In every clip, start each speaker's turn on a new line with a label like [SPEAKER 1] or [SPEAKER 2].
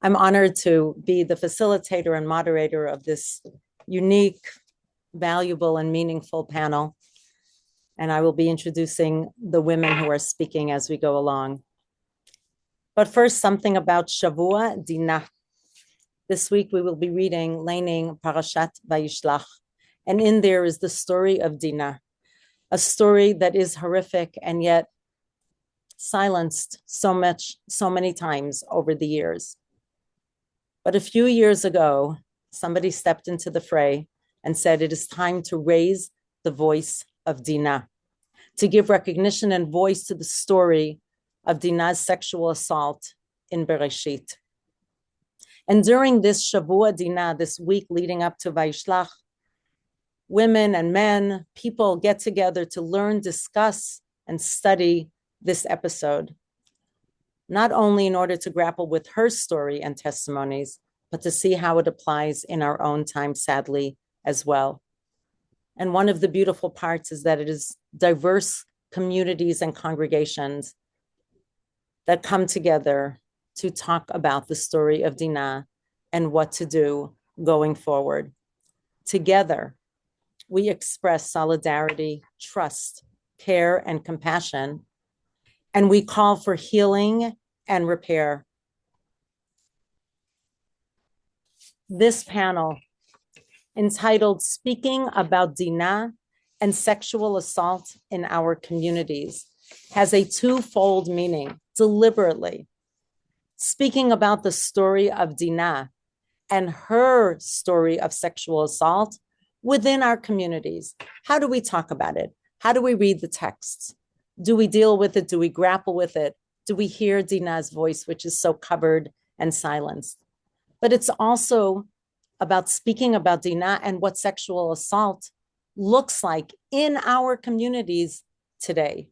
[SPEAKER 1] I'm honored to be the facilitator and moderator of this unique, valuable, and meaningful panel. And I will be introducing the women who are speaking as we go along. But first, something about Shavua Dina. This week, we will be reading Leining Parashat Vayishlach. And in there is the story of Dina, a story that is horrific and yet silenced so many times over the years. But a few years ago, somebody stepped into the fray and said it is time to raise the voice of Dina, to give recognition and voice to the story of Dina's sexual assault in Bereshit. And during this Shavua Dina, this week leading up to Vayishlach, women and men, people get together to learn, discuss, and study this episode, not only in order to grapple with her story and testimonies, but to see how it applies in our own time, sadly, as well. And one of the beautiful parts is that it is diverse communities and congregations that come together to talk about the story of Dina and what to do going forward. Together, we express solidarity, trust, care, and compassion, and we call for healing and repair. This panel, entitled Speaking About Dina and Sexual Assault in Our Communities, has a twofold meaning, deliberately. Speaking about the story of Dina and her story of sexual assault within our communities. How do we talk about it? How do we read the texts? Do we deal with it? Do we grapple with it? Do we hear Dina's voice, which is so covered and silenced? But it's also about speaking about Dina and what sexual assault looks like in our communities today.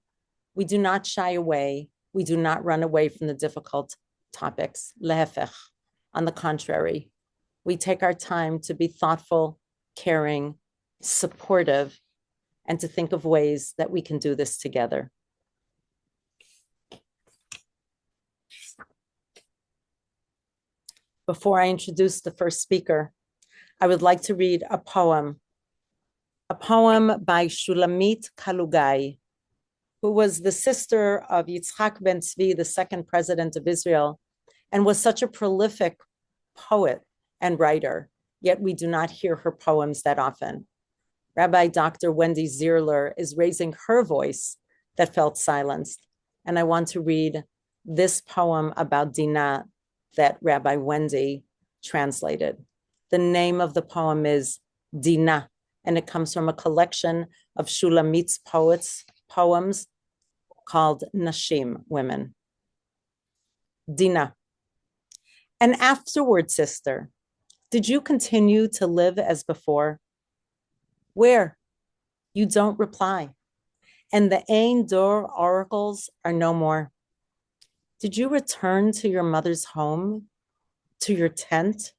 [SPEAKER 1] We do not shy away. We do not run away from the difficult topics. Lehefech. On the contrary, we take our time to be thoughtful, caring, supportive, and to think of ways that we can do this together. Before I introduce the first speaker, I would like to read a poem by Shulamit Kalugai, who was the sister of Yitzhak ben Tzvi, the second president of Israel, and was such a prolific poet and writer, yet we do not hear her poems that often. Rabbi Dr. Wendy Zierler is raising her voice that felt silenced, and I want to read this poem about Dina that Rabbi Wendy translated. The name of the poem is Dina, and it comes from a collection of Shulamit's poems called Nashim, women. Dina. And afterward, sister, did you continue to live as before? Where? You don't reply. And the Ein Dor oracles are no more. Did you return to your mother's home, to your tent?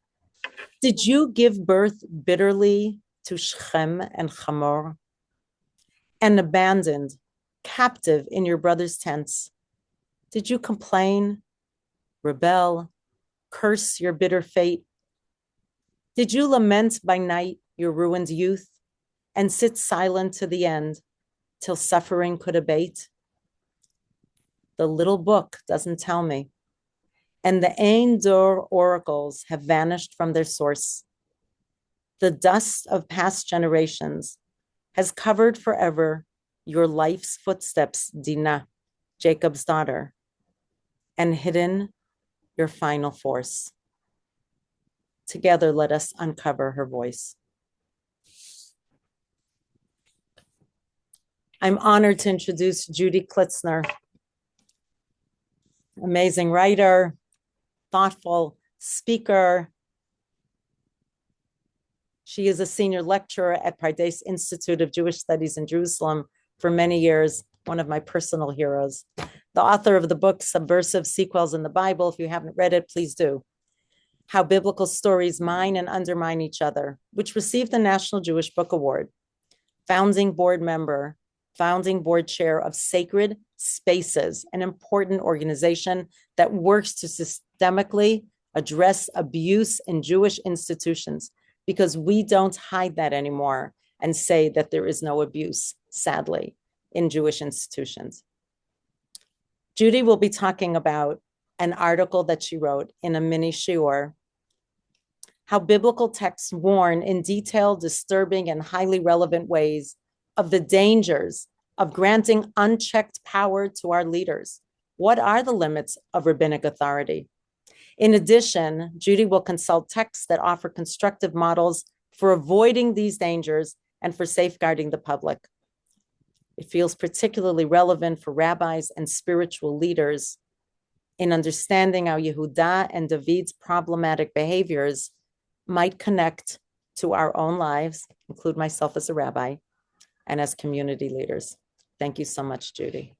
[SPEAKER 1] Did you give birth bitterly to Shechem and Hamor? And abandoned, captive in your brother's tents, did you complain, rebel, curse your bitter fate? Did you lament by night your ruined youth and sit silent to the end till suffering could abate? The little book doesn't tell me. And the Ein Dor oracles have vanished from their source. The dust of past generations has covered forever your life's footsteps, Dina, Jacob's daughter, and hidden your final force. Together, let us uncover her voice. I'm honored to introduce Judy Klitsner, amazing writer, thoughtful speaker. She is a senior lecturer at Pardes Institute of Jewish Studies in Jerusalem for many years, one of my personal heroes. The author of the book, Subversive Sequels in the Bible. If you haven't read it, please do. How Biblical Stories Mine and Undermine Each Other, which received the National Jewish Book Award. Founding board chair of Sacred Spaces, an important organization that works to systemically address abuse in Jewish institutions, because we don't hide that anymore and say that there is no abuse, sadly, in Jewish institutions. Judy will be talking about an article that she wrote in a mini shiur, how biblical texts warn in detailed, disturbing, and highly relevant ways of the dangers of granting unchecked power to our leaders. What are the limits of rabbinic authority? In addition, Judy will consult texts that offer constructive models for avoiding these dangers and for safeguarding the public. It feels particularly relevant for rabbis and spiritual leaders in understanding how Yehuda and David's problematic behaviors might connect to our own lives, include myself as a rabbi, and as community leaders. Thank you so much, Judy.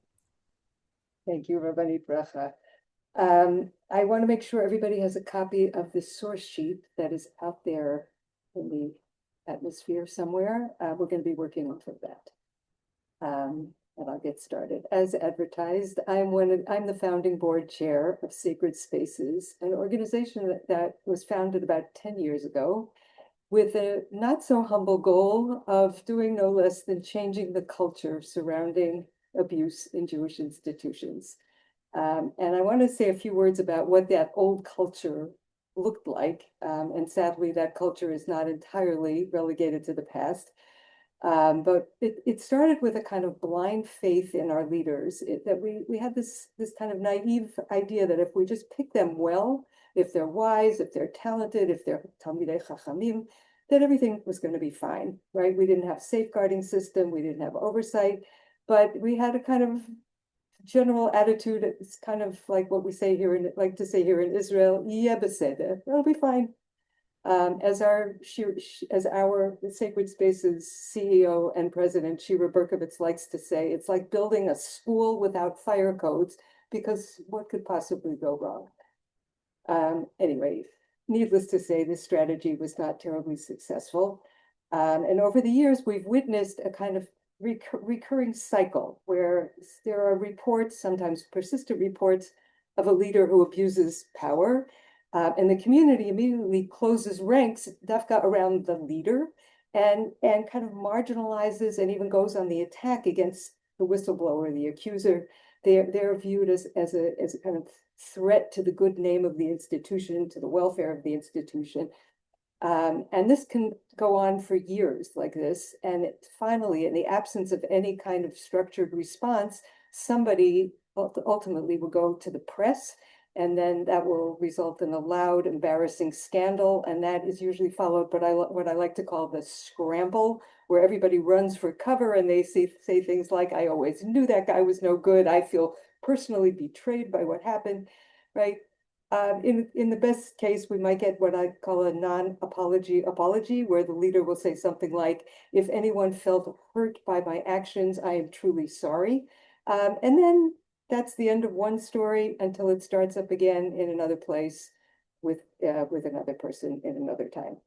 [SPEAKER 2] Thank you, Rabbanit Bracha. I want to make sure everybody has a copy of the source sheet that is out there in the atmosphere somewhere. We're going to be working off of that. And I'll get started. As advertised, I'm the founding board chair of Sacred Spaces, an organization that was founded about 10 years ago with a not so humble goal of doing no less than changing the culture surrounding abuse in Jewish institutions. And I want to say a few words about what that old culture looked like. And sadly, that culture is not entirely relegated to the past. But it started with a kind of blind faith in our leaders, that we had this kind of naive idea that if we just pick them well, if they're wise, if they're talented, if they're Talmidei Chachamim, that everything was going to be fine, right? We didn't have a safeguarding system, we didn't have oversight, but we had a kind of general attitude. It's kind of like what we say here like to say here in Israel, "Yeh beseder," it'll be fine. As our Sacred Spaces CEO and president, Shira Berkovitz, likes to say, it's like building a school without fire codes, because what could possibly go wrong? Anyway, needless to say, this strategy was not terribly successful. And over the years, we've witnessed a kind of recurring cycle where there are reports, sometimes persistent reports, of a leader who abuses power. And the community immediately closes ranks, dafka, around the leader, and kind of marginalizes and even goes on the attack against the whistleblower, the accuser. They're viewed as a kind of threat to the good name of the institution, to the welfare of the institution. And this can go on for years like this. And finally, in the absence of any kind of structured response, somebody ultimately will go to the press, and then that will result in a loud, embarrassing scandal. And that is usually followed by what I like to call the scramble, where everybody runs for cover and they say things like, "I always knew that guy was no good. I feel personally betrayed by what happened," right? In the best case, we might get what I call a non-apology apology, where the leader will say something like, "If anyone felt hurt by my actions, I am truly sorry." And then that's the end of one story until it starts up again in another place with another person in another time.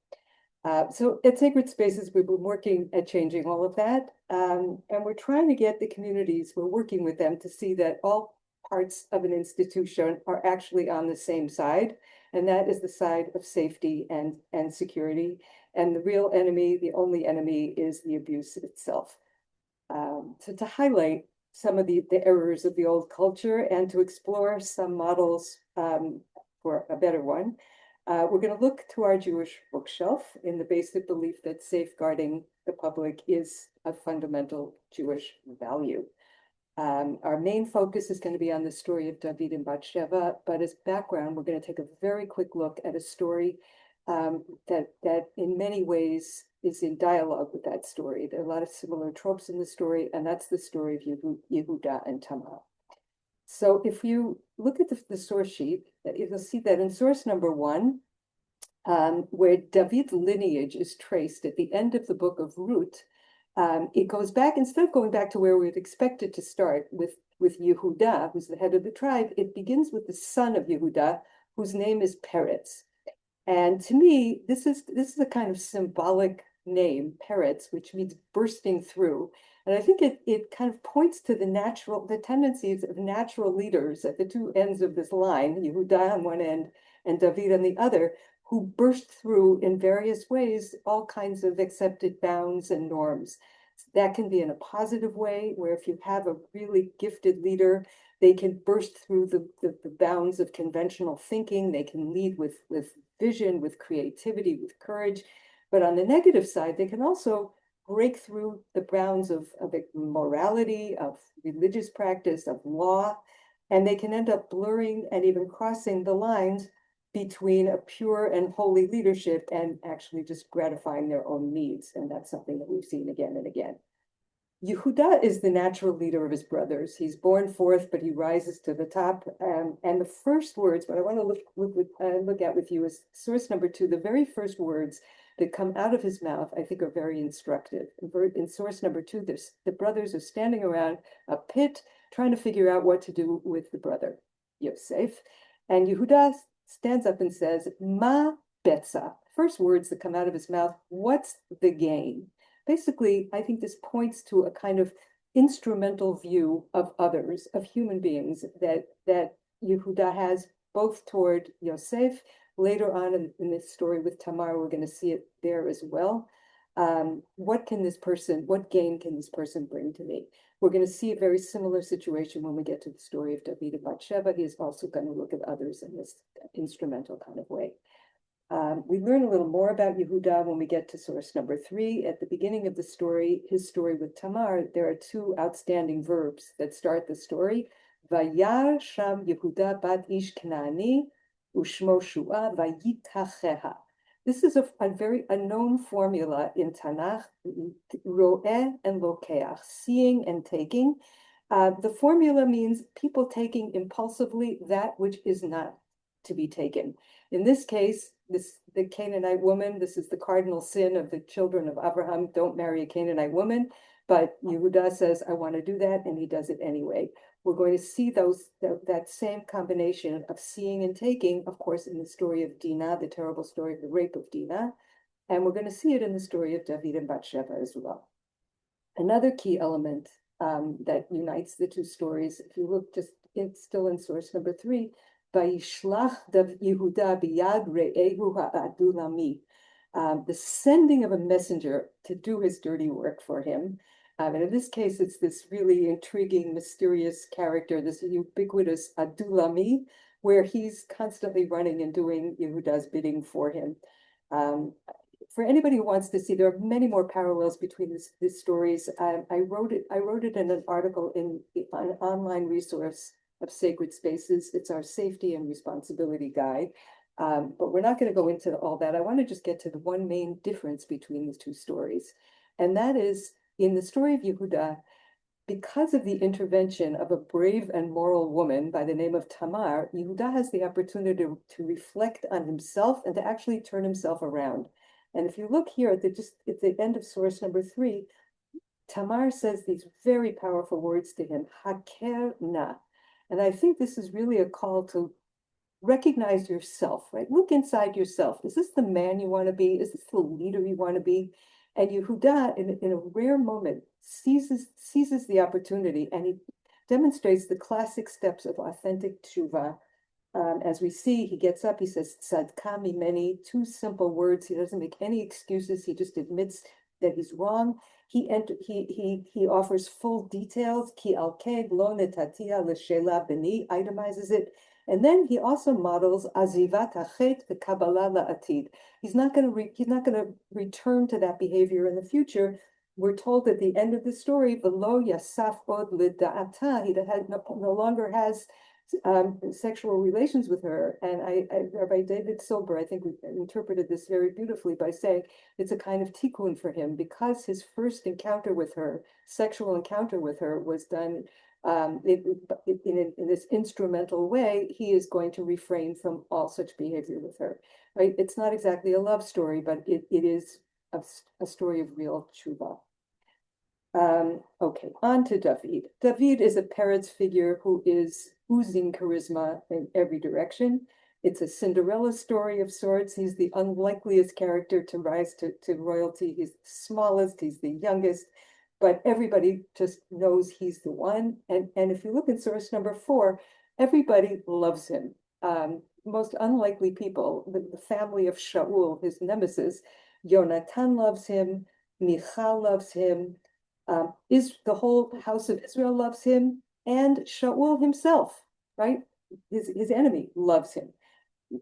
[SPEAKER 2] So at Sacred Spaces, we've been working at changing all of that. And we're trying to get the communities, we're working with them to see that all parts of an institution are actually on the same side. And that is the side of safety and security. And the real enemy, the only enemy, is the abuse itself. So to highlight some of the errors of the old culture and to explore some models for a better one, we're going to look to our Jewish bookshelf in the basic belief that safeguarding the public is a fundamental Jewish value. Our main focus is going to be on the story of David and Bathsheba, but as background, we're going to take a very quick look at a story that in many ways is in dialogue with that story. There are a lot of similar tropes in the story, and that's the story of Yehuda and Tamar. So if you look at the source sheet, you'll see that in source number 1, where David's lineage is traced at the end of the book of Ruth, it goes back, instead of going back to where we'd expected to start with Yehuda, who's the head of the tribe, it begins with the son of Yehuda, whose name is Peretz. And to me, this is a kind of symbolic name, Peretz, which means bursting through. And I think it kind of points to the tendencies of natural leaders at the two ends of this line, Yehuda on one end, and David on the other, who burst through in various ways all kinds of accepted bounds and norms. That can be in a positive way, where if you have a really gifted leader, they can burst through the bounds of conventional thinking. They can lead with vision, with creativity, with courage. But on the negative side, they can also break through the bounds of morality, of religious practice, of law, and they can end up blurring and even crossing the lines between a pure and holy leadership and actually just gratifying their own needs. And that's something that we've seen again and again. Yehuda is the natural leader of his brothers. He's born forth, but he rises to the top. And the first words, what I want to look at with you is source number 2. The very first words that come out of his mouth, I think, are very instructive. In source number 2, the brothers are standing around a pit trying to figure out what to do with the brother, Yosef. And Yehuda stands up and says, Ma betza. First words that come out of his mouth, what's the gain? Basically, I think this points to a kind of instrumental view of others, of human beings, that Yehuda has both toward Yosef. Later on in this story with Tamar, we're going to see it there as well. What gain can this person bring to me? We're going to see a very similar situation when we get to the story of David and Bathsheba. He is also going to look at others in this instrumental kind of way. We learn a little more about Yehuda when we get to source number 3. At the beginning of the story, his story with Tamar, there are 2 outstanding verbs that start the story. Vayar sham Yehuda bat ish Knaani ushmo shua vayitacheha. This is a very known formula in Tanakh, ro'eh and lokeach, seeing and taking. The formula means people taking impulsively that which is not to be taken. In this case, the Canaanite woman, this is the cardinal sin of the children of Abraham, don't marry a Canaanite woman, but Yehuda says, I want to do that, and he does it anyway. We're going to see that same combination of seeing and taking, of course, in the story of Dina, the terrible story of the rape of Dina, and we're going to see it in the story of David and Bathsheba as well. Another key element that unites the 2 stories, if you look still in source number 3, Vayishlach Yehuda biyad re'ehu ha'adulami. The sending of a messenger to do his dirty work for him. And in this case, it's this really intriguing, mysterious character, this ubiquitous Adulami, where he's constantly running and doing Yehuda's bidding for him. For anybody who wants to see, there are many more parallels between these stories. I wrote it in an article in an online resource of Sacred Spaces. It's our safety and responsibility guide. But we're not going to go into all that. I want to just get to the one main difference between the 2 stories. And that is, in the story of Yehuda, because of the intervention of a brave and moral woman by the name of Tamar, Yehuda has the opportunity to reflect on himself and to actually turn himself around. And if you look here at the end of source number 3, Tamar says these very powerful words to him, Haker na. And I think this is really a call to recognize yourself, right? Look inside yourself. Is this the man you want to be? Is this the leader you want to be? And Yehuda, in a rare moment, seizes the opportunity, and he demonstrates the classic steps of authentic tshuva. As we see, he gets up, he says, Tzadka mimeni, 2 simple words. He doesn't make any excuses. He just admits that he's wrong. He offers full details. Ki alked lo netatia l'shela b'ni, itemizes it. And then he also models azivat hachet v'kabbalah la'atid. He's not going to return to that behavior in the future. We're told at the end of the story, v'lo yasaf od l'da'ata, he no longer has sexual relations with her. And Rabbi David Silber, I think, interpreted this very beautifully by saying it's a kind of tikkun for him, because his first encounter with her, sexual encounter with her, was done in this instrumental way. He is going to refrain from all such behavior with her. Right? It's not exactly a love story, but it is a story of real tshuva. Okay, on to David. David is a Peretz figure who is oozing charisma in every direction. It's a Cinderella story of sorts. He's the unlikeliest character to rise to royalty. He's the smallest, he's the youngest, but everybody just knows he's the one. And if you look at source number 4, everybody loves him. most unlikely people, the family of Shaul, his nemesis. Yonatan loves him, Michal loves him, is the whole house of Israel loves him, and Shaul himself, right? His enemy loves him.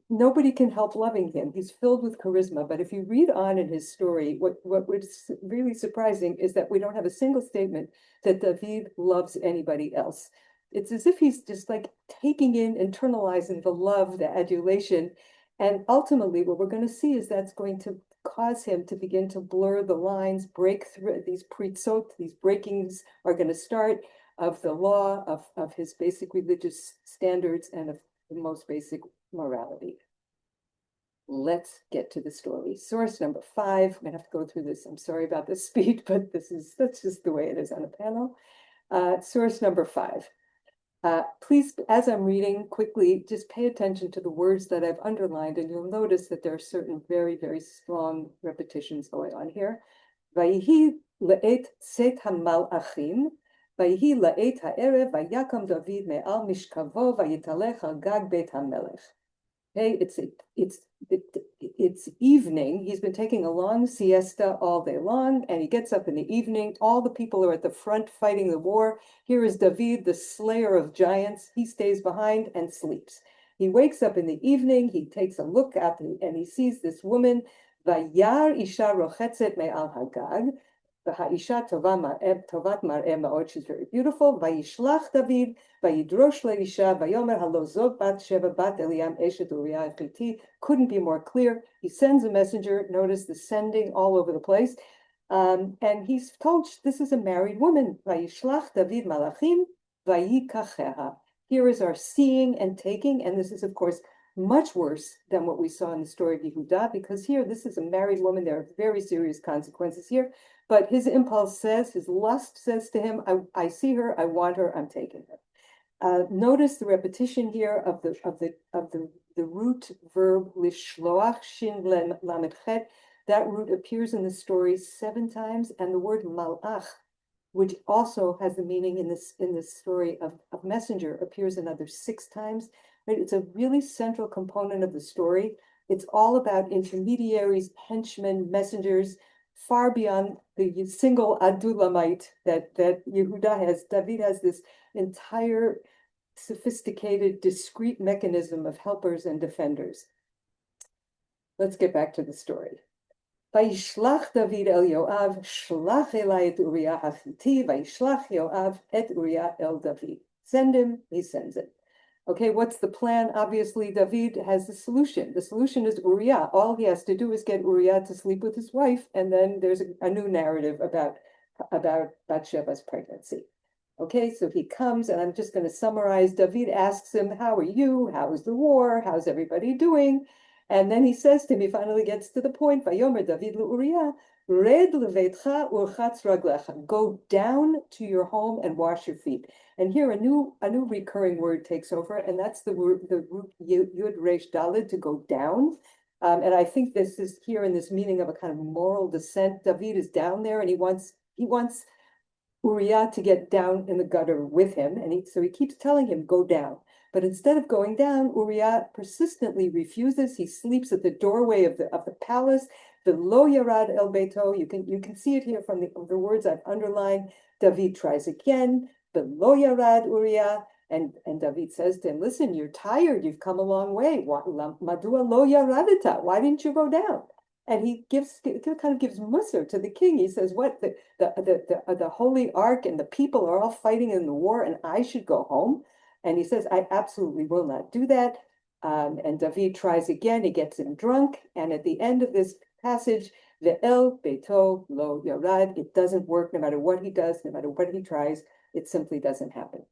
[SPEAKER 2] Nobody can help loving him. He's filled with charisma. But if you read on in his story, what was really surprising is that we don't have a single statement that David loves anybody else. It's as if he's just like taking in, internalizing the love, the adulation. And ultimately, what we're going to see is that's going to cause him to begin to blur the lines, break through these pritzot, these breakings are going to start of the law, of his basic religious standards, and of the most basic morality. Let's get to the story. Source number 5. I'm gonna have to go through this. I'm sorry about the speed, but that's just the way it is on the panel. Source number 5. Please, as I'm reading quickly, just pay attention to the words that I've underlined, and you'll notice that there are certain very, very strong repetitions going on here. Vayihi le'et set hamalachim, vayihi le'et ha'erev, vayakam David me'al mishkavo, vayitalech al gag bet hamelech. Okay, it's evening. He's been taking a long siesta all day long, and he gets up in the evening. All the people are at the front fighting the war. Here is David, the slayer of giants. He stays behind and sleeps. He wakes up in the evening. He takes a look at and he sees this woman. Vayar isha rochetzet me'al hagag. V'ha'isha tovat mar'eh ma'od. She's very beautiful. Vayishlach David. Vayidrosh le'isha. Vayomer halo zot bat sheva bat Eliam eshet Uriah Hitti. Couldn't be more clear. He sends a messenger. Notice the sending all over the place. And he's told this is a married woman. Vayishlach David malachim. Vayikacheha. Here is our seeing and taking. And this is, of course, much worse than what we saw in the story of Yehuda, because here, this is a married woman. There are very serious consequences here. But his impulse says, his lust says to him, I see her, I want her, I'm taking her. Notice the repetition here of the root verb lishloach shin lamed chet. That root appears in the story 7 times, and the word malach, which also has the meaning in this story of messenger, appears another 6 times. Right? It's a really central component of the story. It's all about intermediaries, henchmen, messengers, far beyond the single adulamite that Yehuda has. David has this entire sophisticated, discrete mechanism of helpers and defenders. Let's get back to the story. Vayishlach David el Yoav, shlach elai et Uriah hachiti, vayishlach Yoav et Uriah el David. Send him, he sends it. Okay, what's the plan? Obviously, David has the solution. The solution is Uriah. All he has to do is get Uriah to sleep with his wife, and then there's a new narrative about Bathsheba's pregnancy. Okay, so he comes, and I'm just going to summarize. David asks him, how are you? How is the war? How's everybody doing? And then he says to him, he finally gets to the point, Vayomer David Uriah, Red leveitcha urchatz raglecha. Go down to your home and wash your feet. And here a new recurring word takes over, and that's the root yud resh dalid, to go down. And I think this is here in this meaning of a kind of moral descent. David is down there, and he wants Uriah to get down in the gutter with him, and so he keeps telling him, go down. But instead of going down, Uriah persistently refuses. He sleeps at the doorway of the palace. The lo yarad el beito. You can see it here from the words I've underlined. David tries again. The lo yarad Uriah, and David says to him, listen, you're tired. You've come a long way. Madua lo yaradita. Why didn't you go down? And he kind of gives musar to the king. He says, what, the holy ark and the people are all fighting in the war, and I should go home? And he says, I absolutely will not do that. And David tries again. He gets him drunk. And at the end of this passage, ve'el beito lo yarad. It doesn't work no matter what he does, no matter what he tries. It simply doesn't happen.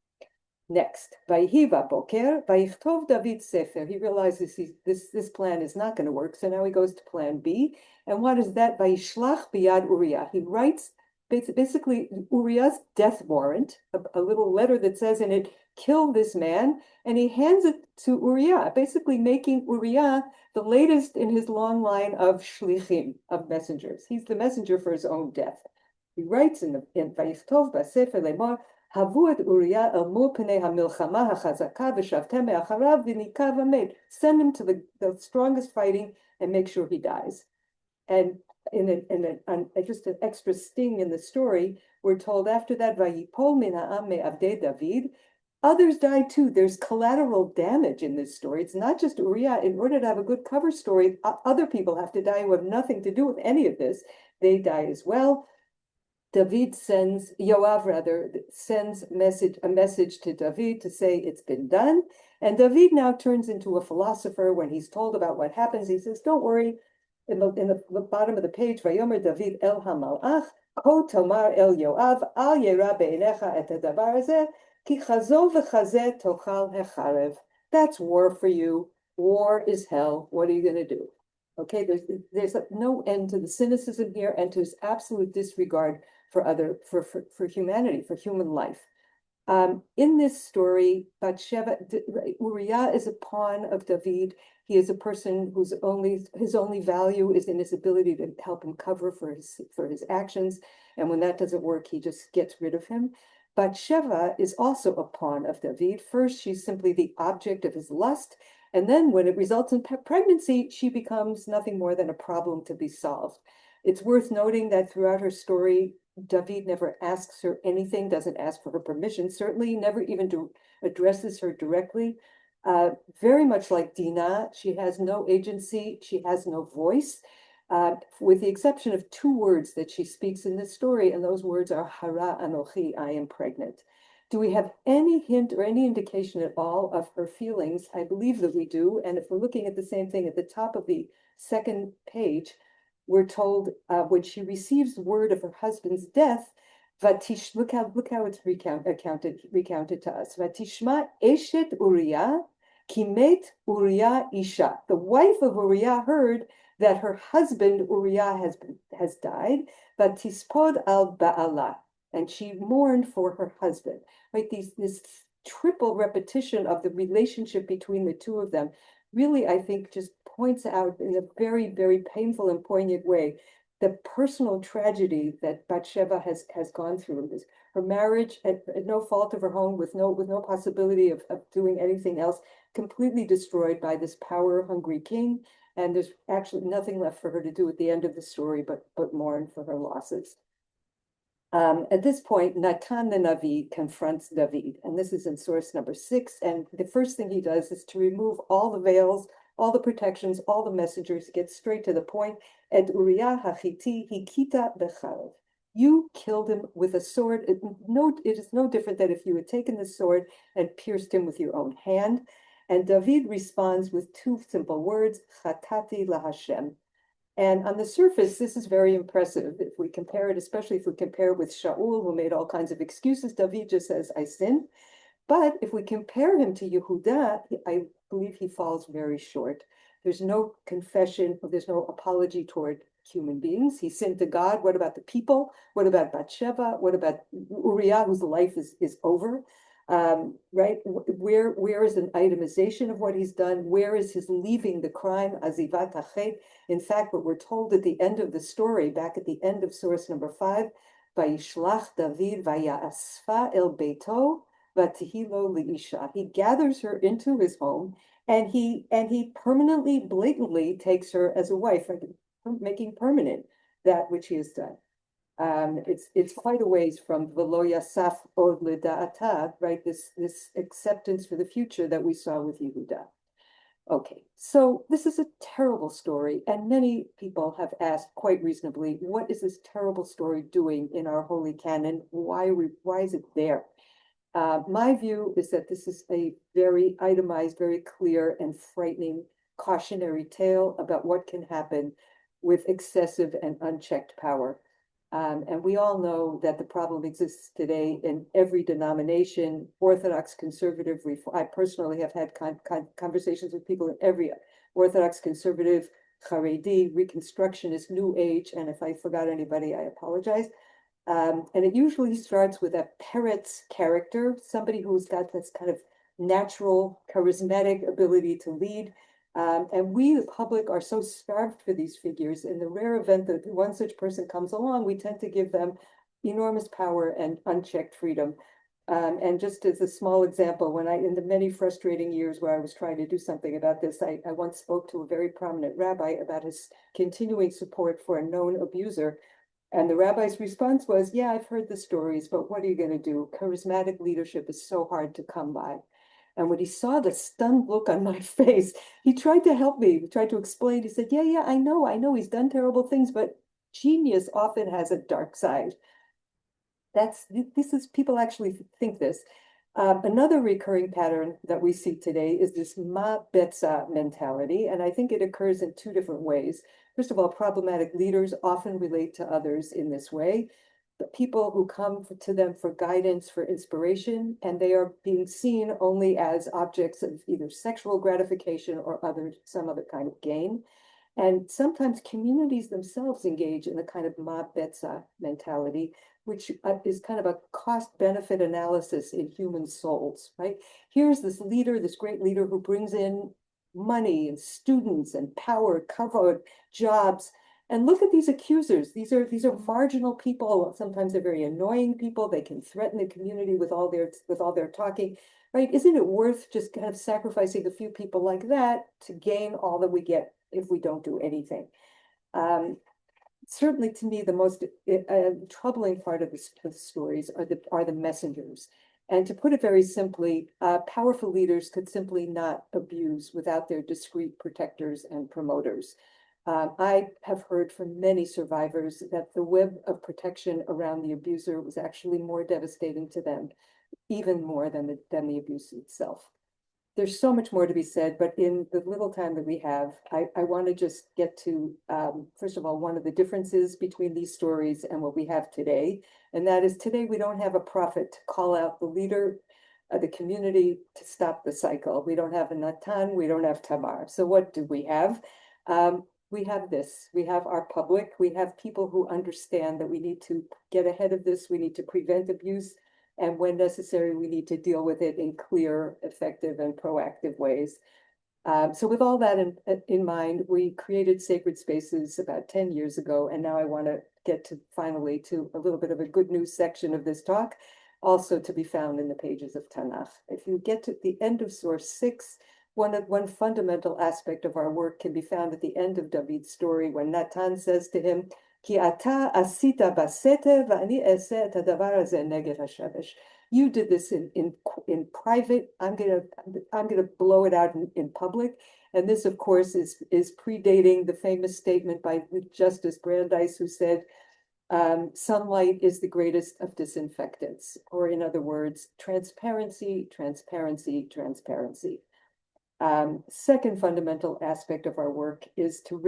[SPEAKER 2] Next, Vayihi boker, vayichtov David sefer. He realizes this plan is not going to work, so now he goes to plan B. And what is that? Vayishlach biyad Uriah. He writes basically Uriah's death warrant, a little letter that says in it, kill this man, and he hands it to Uriah, basically making Uriah the latest in his long line of shlichim, of messengers. He's the messenger for his own death. He writes in Vayichtov b'sefer lemor, Havu et Uriah el mul penei hamilchama hachazaka v'shavtem me'acharav v'nikav hamed. Send him to the strongest fighting and make sure he dies. And just an extra sting in the story, we're told after that, Vayipol min ha'am me'avdei David. Others died too. There's collateral damage in this story. It's not just Uriah. In order to have a good cover story, other people have to die who have nothing to do with any of this. They die as well. Yoav sends a message to David to say it's been done. And David now turns into a philosopher when he's told about what happens. He says, don't worry. In the bottom of the page, Vayomer David el hamalach, ko tomar el Yoav, al yera be'enecha et hadavar hazeh, ki chazo v'chazeh tochal hecharev. That's war for you. War is hell. What are you going to do? Okay, there's no end to the cynicism here and to his absolute disregard for humanity, for human life. In this story, Uriah is a pawn of David. He is a person his only value is in his ability to help him cover for his actions. And when that doesn't work, he just gets rid of him. Bathsheba is also a pawn of David. First, she's simply the object of his lust. And then when it results in pregnancy, she becomes nothing more than a problem to be solved. It's worth noting that throughout her story, David never asks her anything, doesn't ask for her permission, certainly never even addresses her directly. Very much like Dina, she has no agency, she has no voice, with the exception of two words that she speaks in this story, and those words are Hara Anochi, I am pregnant. Do we have any hint or any indication at all of her feelings? I believe that we do, and if we're looking at the same thing at the top of the second page, we're told when she receives word of her husband's death, look how it's recounted to us. Vatishma eshet Uriah, kimet Uriah isha. The wife of Uriah heard that her husband Uriah has died, vatispod al ba'ala, and she mourned for her husband. Right, this triple repetition of the relationship between the two of them really, I think, just points out in a very, very painful and poignant way the personal tragedy that Bathsheba has gone through. Her marriage, at no fault of her own, with no possibility of doing anything else, completely destroyed by this power-hungry king. And there's actually nothing left for her to do at the end of the story but mourn for her losses. At this point, Natan the Navi confronts David, and this is in source number 6. And the first thing he does is to remove all the veils, all the protections, all the messengers, get straight to the point. Et Uriah hachiti hikita becharev. You killed him with a sword. It is no different than if you had taken the sword and pierced him with your own hand. And David responds with two simple words, chatati laHashem. And on the surface, this is very impressive. If we compare it, especially if we compare it with Shaul, who made all kinds of excuses, David just says, I sinned. But if we compare him to Yehuda, I believe he falls very short. There's no confession, there's no apology toward human beings. He sinned to God. What about the people? What about Bathsheba? What about Uriah, whose life is over? Right? Where is an itemization of what he's done? Where is his leaving the crime? Azivat hachet. In fact, what we're told at the end of the story, back at the end of source number 5, Vayishlach David vayasfa el beito vatihilo liisha. He gathers her into his home, and he permanently, blatantly takes her as a wife, making permanent that which he has done. It's quite a ways from velo yasaf od leda'ata, right? This acceptance for the future that we saw with Yehuda. Okay, so this is a terrible story, and many people have asked quite reasonably, what is this terrible story doing in our holy canon? Why is it there? My view is that this is a very itemized, very clear and frightening cautionary tale about what can happen with excessive and unchecked power. And we all know that the problem exists today in every denomination, Orthodox, conservative, I personally have had conversations with people in every Orthodox, conservative, Haredi, Reconstructionist, New Age, and if I forgot anybody, I apologize. And it usually starts with a Peretz character, somebody who's got this kind of natural, charismatic ability to lead. And we, the public, are so starved for these figures. In the rare event that one such person comes along, we tend to give them enormous power and unchecked freedom. And just as a small example, in the many frustrating years where I was trying to do something about this, I once spoke to a very prominent rabbi about his continuing support for a known abuser. And the rabbi's response was, yeah, I've heard the stories, but what are you going to do? Charismatic leadership is so hard to come by. And when he saw the stunned look on my face, he tried to help me. He tried to explain. He said, yeah, I know he's done terrible things, but genius often has a dark side. People actually think this. Another recurring pattern that we see today is this ma betza mentality, and I think it occurs in two different ways. First of all, problematic leaders often relate to others in this way. The people who come to them for guidance, for inspiration, and they are being seen only as objects of either sexual gratification or some other kind of gain. And sometimes communities themselves engage in a kind of ma betza mentality, which is kind of a cost-benefit analysis in human souls, right? Here's this leader, this great leader who brings in money and students and power, kavod, jobs. And look at these accusers. These are marginal people. Sometimes they're very annoying people. They can threaten the community with all their talking, right? Isn't it worth just kind of sacrificing a few people like that to gain all that we get if we don't do anything? Certainly, to me, the most troubling part of the stories are the messengers. And to put it very simply, powerful leaders could simply not abuse without their discreet protectors and promoters. I have heard from many survivors that the web of protection around the abuser was actually more devastating to them, even more than the abuse itself. There's so much more to be said, but in the little time that we have, I want to just get to, first of all, one of the differences between these stories and what we have today. And that is today we don't have a prophet to call out the leader of the community to stop the cycle. We don't have a Natan, we don't have Tamar. So what do we have? We have this. We have our public. We have people who understand that we need to get ahead of this. We need to prevent abuse. And when necessary, we need to deal with it in clear, effective, and proactive ways. So with all that in mind, we created Sacred Spaces about 10 years ago. And now I want to get to finally to a little bit of a good news section of this talk, also to be found in the pages of Tanakh. If you get to the end of source 6, one fundamental aspect of our work can be found at the end of David's story when Natan says to him, Ki ata asita basete va'ani eseh et hadavar hazeh neged hashemesh. You did this in private. I'm gonna blow it out in public. And this, of course, is predating the famous statement by Justice Brandeis, who said, sunlight is the greatest of disinfectants, or in other words, transparency, transparency, transparency. Second fundamental aspect of our work is to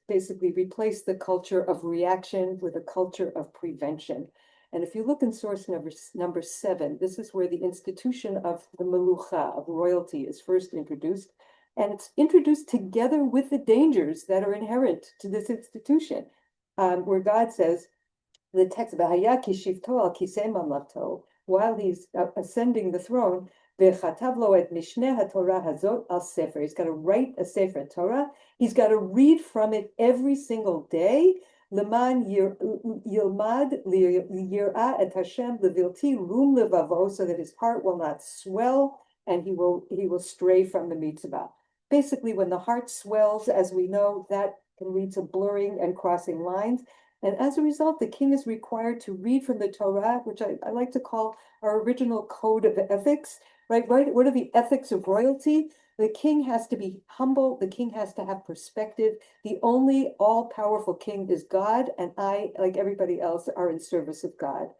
[SPEAKER 2] basically replace the culture of reaction with a culture of prevention. And if you look in source number 7, this is where the institution of the melucha, of royalty, is first introduced. And it's introduced together with the dangers that are inherent to this institution, where God says, the text, while he's ascending the throne, he's got to write a Sefer Torah. He's got to read from it every single day. Leman yilmad liyirah et Hashem levilti rum levavo, so that his heart will not swell and he will stray from the mitzvah. Basically, when the heart swells, as we know, that can lead to blurring and crossing lines. And as a result, the king is required to read from the Torah, which I like to call our original code of ethics, right? What are the ethics of royalty? The king has to be humble. The king has to have perspective. The only all-powerful king is God, and I, like everybody else, are in service of God.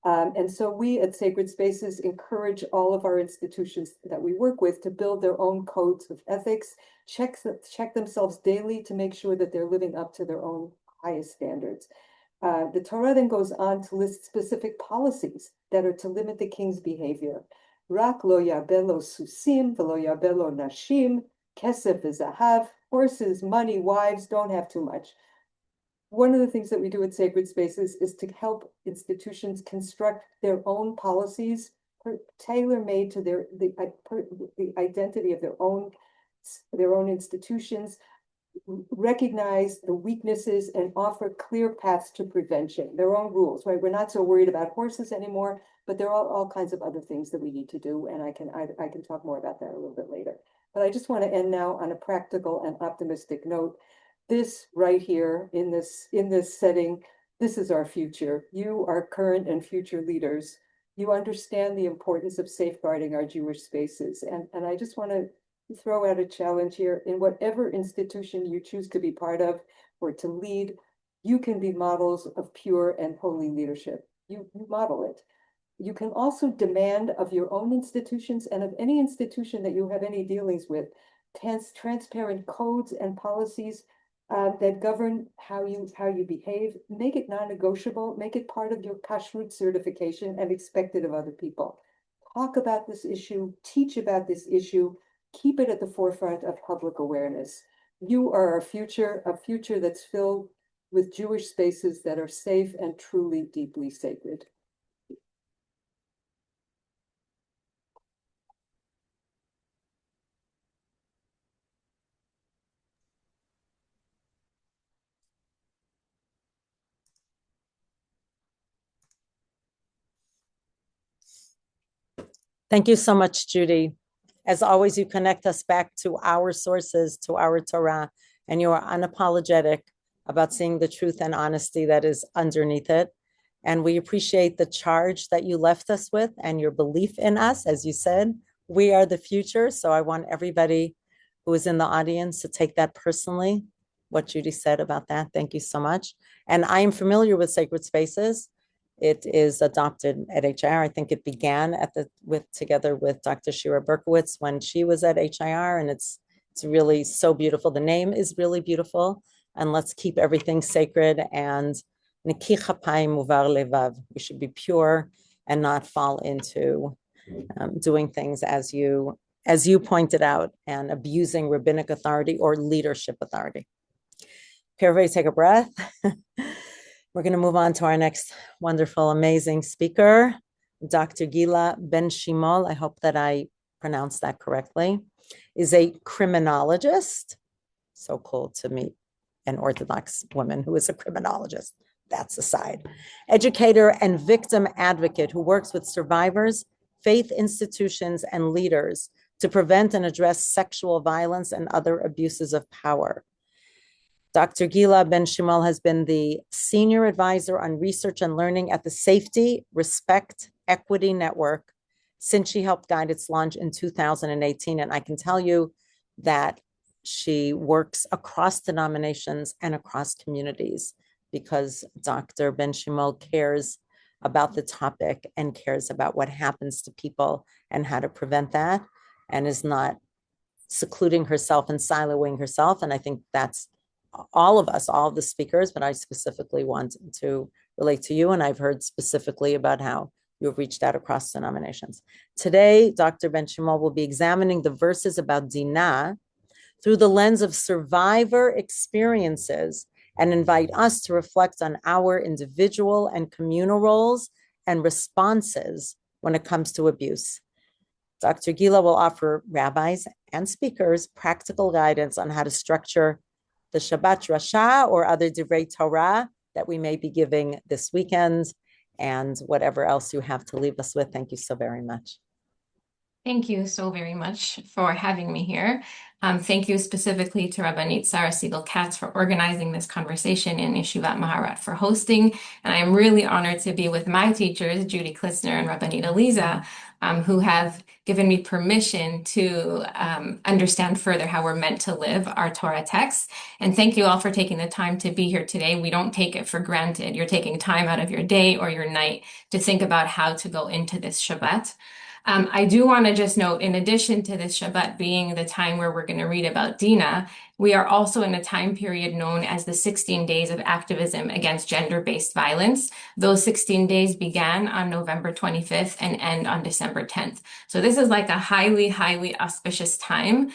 [SPEAKER 2] And so we at Sacred Spaces encourage all of our institutions that we work with to build their own codes of ethics, check themselves daily to make sure that they're living up to their own highest standards. The Torah then goes on to list specific policies that are to limit the king's behavior. Rak lo yarbelo susim velo yarbelo nashim, kesef v'zahav, horses, money, wives, don't have too much. One of the things that we do at Sacred Spaces is to help institutions construct their own policies, tailor-made to the identity of their own institutions, recognize the weaknesses and offer clear paths to prevention, their own rules, right? We're not so worried about horses anymore, but there are all kinds of other things that we need to do. And I can talk more about that a little bit later. But I just want to end now on a practical and optimistic note. This right here in this setting, this is our future. You are current and future leaders. You understand the importance of safeguarding our Jewish spaces. And I just want to throw out a challenge here. In whatever institution you choose to be part of or to lead, you can be models of pure and holy leadership. You model it. You can also demand of your own institutions and of any institution that you have any dealings with, transparent codes and policies that govern how you behave. Make it non-negotiable, make it part of your kashrut certification and expect it of other people. Talk about this issue, teach about this issue, keep it at the forefront of public awareness. You are a future that's filled with Jewish spaces that are safe and truly deeply sacred.
[SPEAKER 1] Thank you so much, Judy. As always, you connect us back to our sources, to our Torah, and you are unapologetic about seeing the truth and honesty that is underneath it. And we appreciate the charge that you left us with and your belief in us. As you said, we are the future. So I want everybody who is in the audience to take that personally, what Judy said about that. Thank you so much. And I am familiar with Sacred Spaces. It is adopted at HIR. I think it began together with Dr. Shira Berkowitz when she was at HIR, and it's really so beautiful. The name is really beautiful, and let's keep everything sacred. And Niki chapayim uvar levav. We should be pure and not fall into doing things as you pointed out and abusing rabbinic authority or leadership authority. Okay, everybody, take a breath. We're going to move on to our next wonderful, amazing speaker, Dr. Guila Benchimol. I hope that I pronounced that correctly. Is a criminologist. So cool to meet an Orthodox woman who is a criminologist. That's aside. Educator and victim advocate who works with survivors, faith institutions, and leaders to prevent and address sexual violence and other abuses of power. Dr. Guila Benchimol has been the Senior Advisor on Research and Learning at the Safety, Respect, Equity Network since she helped guide its launch in 2018. And I can tell you that she works across denominations and across communities because Dr. Benchimol cares about the topic and cares about what happens to people and how to prevent that, and is not secluding herself and siloing herself. And I think that's all of us, all of the speakers, but I specifically want to relate to you. And I've heard specifically about how you've reached out across denominations. Today, Dr. Benchimol will be examining the verses about Dina through the lens of survivor experiences and invite us to reflect on our individual and communal roles and responses when it comes to abuse. Dr. Guila will offer rabbis and speakers practical guidance on how to structure the Shabbat Rasha or other Divrei Torah that we may be giving this weekend, and whatever else you have to leave us with. Thank you so very much.
[SPEAKER 3] Thank you so very much for having me here. Thank you specifically to Rabbanit Sarah Segal-Katz for organizing this conversation and Yeshivat Maharat for hosting. And I am really honored to be with my teachers, Judy, Klitsner, and Rabbanit Aliza, who have given me permission to understand further how we're meant to live our Torah texts. And thank you all for taking the time to be here today. We don't take it for granted. You're taking time out of your day or your night to think about how to go into this Shabbat. I do want to just note, in addition to this Shabbat being the time where we're going to read about Dina, we are also in a time period known as the 16 days of activism against gender-based violence. Those 16 days began on November 25th and end on December 10th. So this is like a highly, highly auspicious time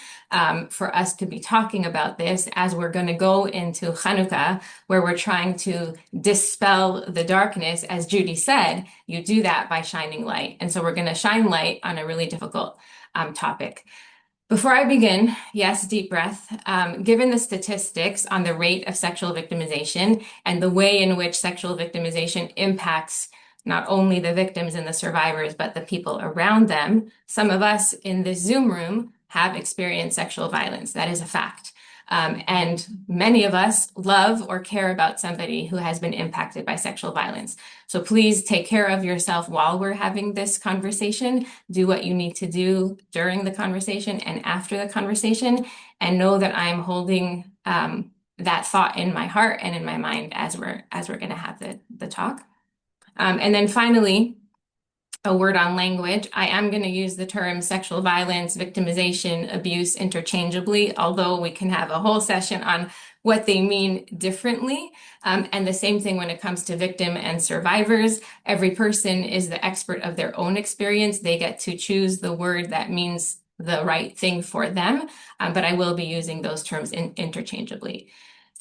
[SPEAKER 3] for us to be talking about this as we're going to go into Chanukah, where we're trying to dispel the darkness. As Judy said, you do that by shining light. And so we're going to shine light on a really difficult topic. Before I begin, yes, deep breath. Given the statistics on the rate of sexual victimization and the way in which sexual victimization impacts not only the victims and the survivors, but the people around them, some of us in this Zoom room have experienced sexual violence. That is a fact. And many of us love or care about somebody who has been impacted by sexual violence. So please take care of yourself while we're having this conversation. Do what you need to do during the conversation and after the conversation, and know that I'm holding that thought in my heart and in my mind as we're going to have the talk. And then finally, a word on language. I am going to use the term sexual violence, victimization, abuse interchangeably, although we can have a whole session on what they mean differently. And the same thing when it comes to victim and survivors. Every person is the expert of their own experience. They get to choose the word that means the right thing for them, but I will be using those terms interchangeably.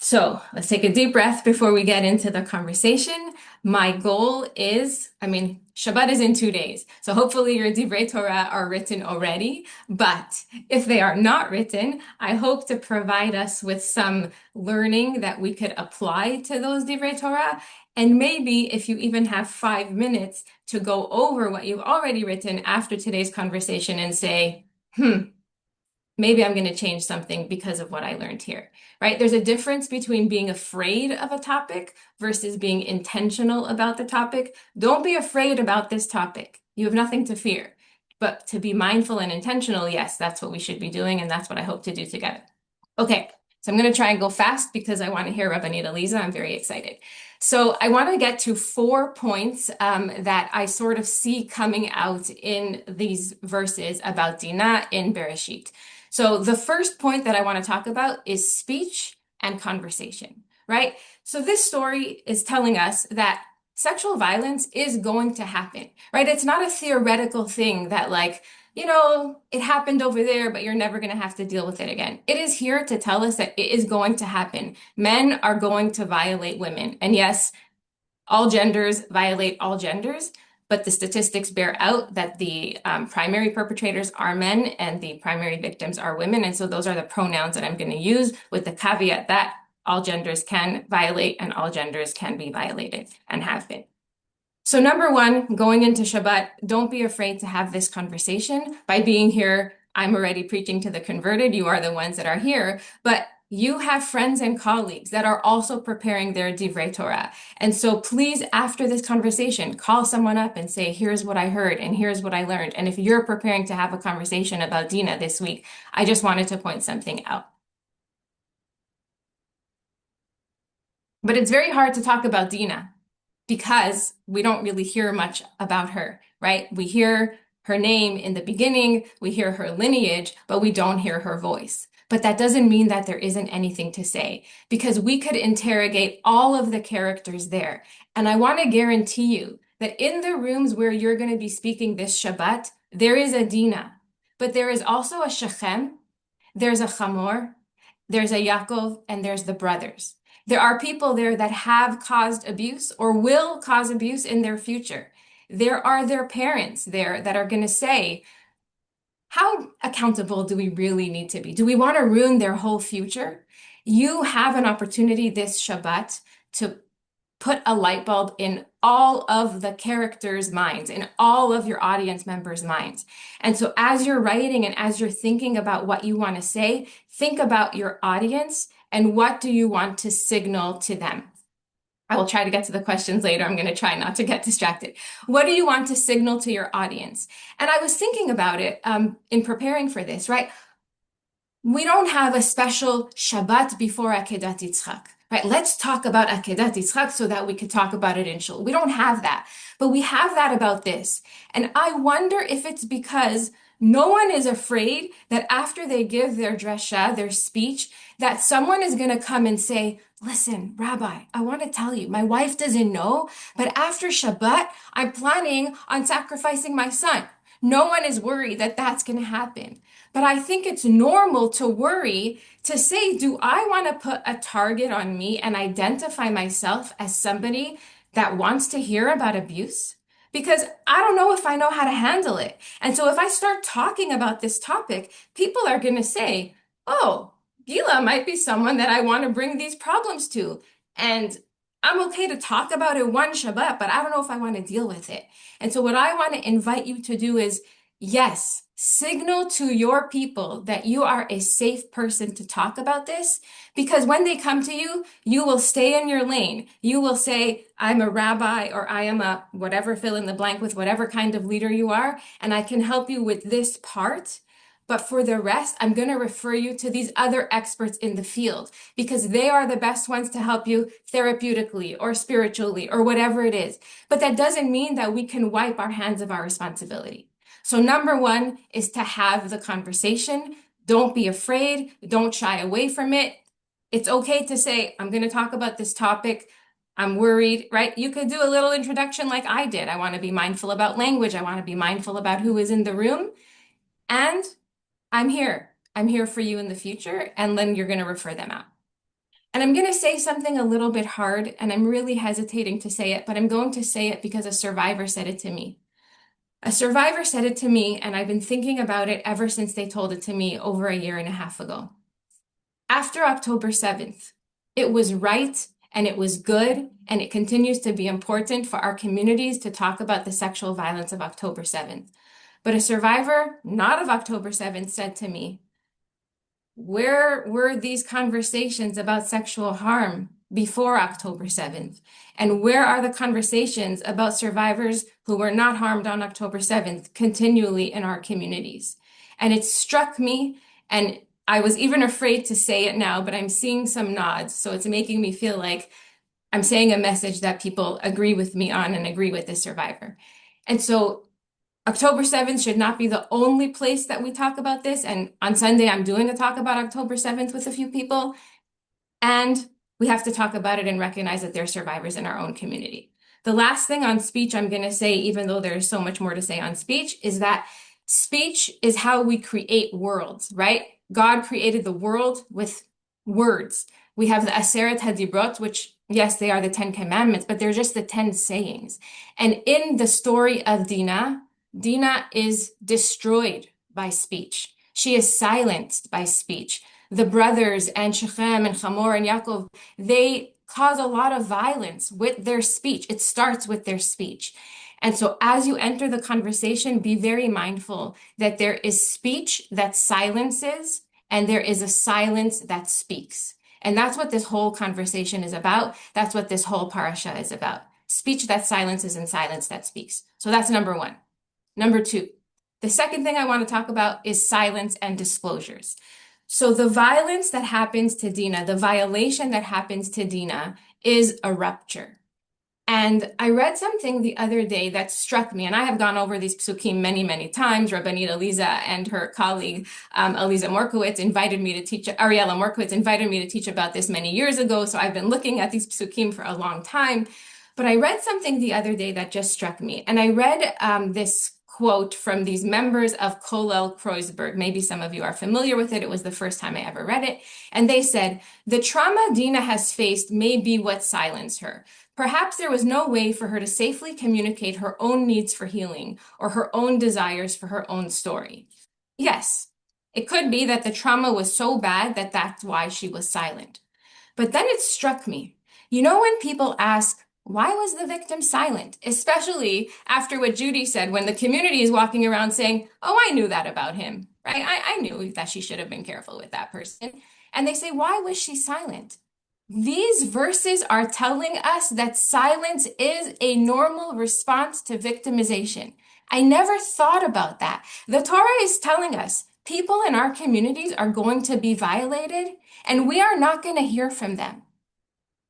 [SPEAKER 3] So let's take a deep breath before we get into the conversation. My goal is, Shabbat is in 2 days, so hopefully your Divrei Torah are written already, but if they are not written, I hope to provide us with some learning that we could apply to those Divrei Torah, and maybe if you even have 5 minutes to go over what you've already written after today's conversation and say, maybe I'm going to change something because of what I learned here, right? There's a difference between being afraid of a topic versus being intentional about the topic. Don't be afraid about this topic. You have nothing to fear. But to be mindful and intentional, yes, that's what we should be doing, and that's what I hope to do together. Okay, so I'm going to try and go fast because I want to hear Rabbanit Aliza. I'm very excited. So I want to get to 4 points that I sort of see coming out in these verses about Dina in Bereshit. So the first point that I want to talk about is speech and conversation, right? So this story is telling us that sexual violence is going to happen, right? It's not a theoretical thing that it happened over there, but you're never going to have to deal with it again. It is here to tell us that it is going to happen. Men are going to violate women. And yes, all genders violate all genders, but the statistics bear out that the primary perpetrators are men and the primary victims are women. And so those are the pronouns that I'm going to use, with the caveat that all genders can violate and all genders can be violated and have been. So number one, going into Shabbat, don't be afraid to have this conversation. By being here, I'm already preaching to the converted. You are the ones that are here, but you have friends and colleagues that are also preparing their Divrei Torah. And so please, after this conversation, call someone up and say, here's what I heard and here's what I learned. And if you're preparing to have a conversation about Dina this week, I just wanted to point something out. But it's very hard to talk about Dina because we don't really hear much about her, right? We hear her name in the beginning, we hear her lineage, but we don't hear her voice. But that doesn't mean that there isn't anything to say, because we could interrogate all of the characters there. And I want to guarantee you that in the rooms where you're going to be speaking this Shabbat, there is a Dina, but there is also a Shechem, there's a Chamor, there's a Yaakov, and there's the brothers. There are people there that have caused abuse or will cause abuse in their future. There are their parents there that are going to say, how accountable do we really need to be? Do we want to ruin their whole future? You have an opportunity this Shabbat to put a light bulb in all of the characters' minds, in all of your audience members' minds. And so as you're writing and as you're thinking about what you want to say, think about your audience and what do you want to signal to them? I will try to get to the questions later. I'm going to try not to get distracted. What do you want to signal to your audience? And I was thinking about it in preparing for this, right? We don't have a special Shabbat before Akedat Yitzchak, right? Let's talk about Akedat Yitzchak so that we could talk about it in Shul. We don't have that, but we have that about this. And I wonder if it's because no one is afraid that after they give their drasha, their speech, that someone is going to come and say, listen, Rabbi, I want to tell you, my wife doesn't know, but after Shabbat, I'm planning on sacrificing my son. No one is worried that that's going to happen. But I think it's normal to worry, to say, do I want to put a target on me and identify myself as somebody that wants to hear about abuse? because I don't know if I know how to handle it. And so if I start talking about this topic, people are going to say, oh, Guila might be someone that I want to bring these problems to. And I'm okay to talk about it one Shabbat, but I don't know if I want to deal with it. And so what I want to invite you to do is, yes, signal to your people that you are a safe person to talk about this, because when they come to you, you will stay in your lane. You will say, I'm a rabbi, or I am a whatever, fill in the blank with whatever kind of leader you are, and I can help you with this part. But for the rest, I'm going to refer you to these other experts in the field, because they are the best ones to help you therapeutically or spiritually or whatever it is. But that doesn't mean that we can wipe our hands of our responsibility. So number one is to have the conversation. Don't be afraid. Don't shy away from it. It's okay to say, I'm going to talk about this topic. I'm worried, right? You could do a little introduction like I did. I want to be mindful about language. I want to be mindful about who is in the room. And I'm here. I'm here for you in the future. And then you're going to refer them out. And I'm going to say something a little bit hard, and I'm really hesitating to say it, but I'm going to say it because a survivor said it to me. A survivor said it to me, and I've been thinking about it ever since they told it to me over a year and a half ago. After October 7th, it was right and it was good, and it continues to be important for our communities to talk about the sexual violence of October 7th. But a survivor, not of October 7th, said to me, where were these conversations about sexual harm before October 7th? And where are the conversations about survivors who were not harmed on October 7th continually in our communities? And it struck me, and I was even afraid to say it now, but I'm seeing some nods. So it's making me feel like I'm saying a message that people agree with me on and agree with this survivor. And so October 7th should not be the only place that we talk about this. And on Sunday, I'm doing a talk about October 7th with a few people. And we have to talk about it and recognize that there are survivors in our own community. The last thing on speech I'm going to say, even though there's so much more to say on speech, is that speech is how we create worlds, right? God created the world with words. We have the Aseret HaDibrot, which, yes, they are the 10 commandments, but they're just the 10 sayings. And in the story of Dina, Dina is destroyed by speech. She is silenced by speech. The brothers and Shechem and Hamor and Yaakov, they cause a lot of violence with their speech. It starts with their speech. And so as you enter the conversation, be very mindful that there is speech that silences and there is a silence that speaks. And that's what this whole conversation is about. That's what this whole parasha is about. Speech that silences and silence that speaks. So that's number one. Number two, the second thing I want to talk about is silence and disclosures. So the violence that happens to Dina, the violation that happens to Dina is a rupture. And I read something the other day that struck me, and I have gone over these psukim many, many times. Rabbanit Aliza and her colleague, Ariella Morkowitz invited me to teach about this many years ago. So I've been looking at these psukim for a long time. But I read something the other day that just struck me. And I read this quote from these members of Kollel Kreuzberg. Maybe some of you are familiar with it. It was the first time I ever read it. And they said, the trauma Dina has faced may be what silenced her. Perhaps there was no way for her to safely communicate her own needs for healing or her own desires for her own story. Yes, it could be that the trauma was so bad that that's why she was silent. But then it struck me. You know, when people ask, why was the victim silent? Especially after what Judy said, when the community is walking around saying, oh, I knew that about him, right? I knew that she should have been careful with that person. And they say, why was she silent? These verses are telling us that silence is a normal response to victimization. I never thought about that. The Torah is telling us people in our communities are going to be violated, and we are not going to hear from them.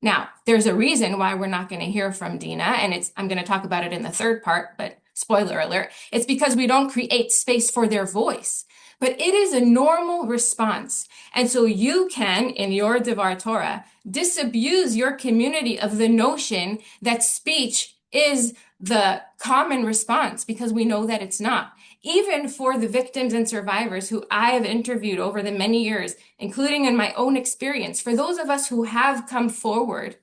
[SPEAKER 3] Now, there's a reason why we're not going to hear from Dina, and I'm going to talk about it in the third part, but spoiler alert, it's because we don't create space for their voice. But it is a normal response. And so you can, in your Devar Torah, disabuse your community of the notion that speech is the common response, because we know that it's not. Even for the victims and survivors who I have interviewed over the many years, including in my own experience, for those of us who have come forward,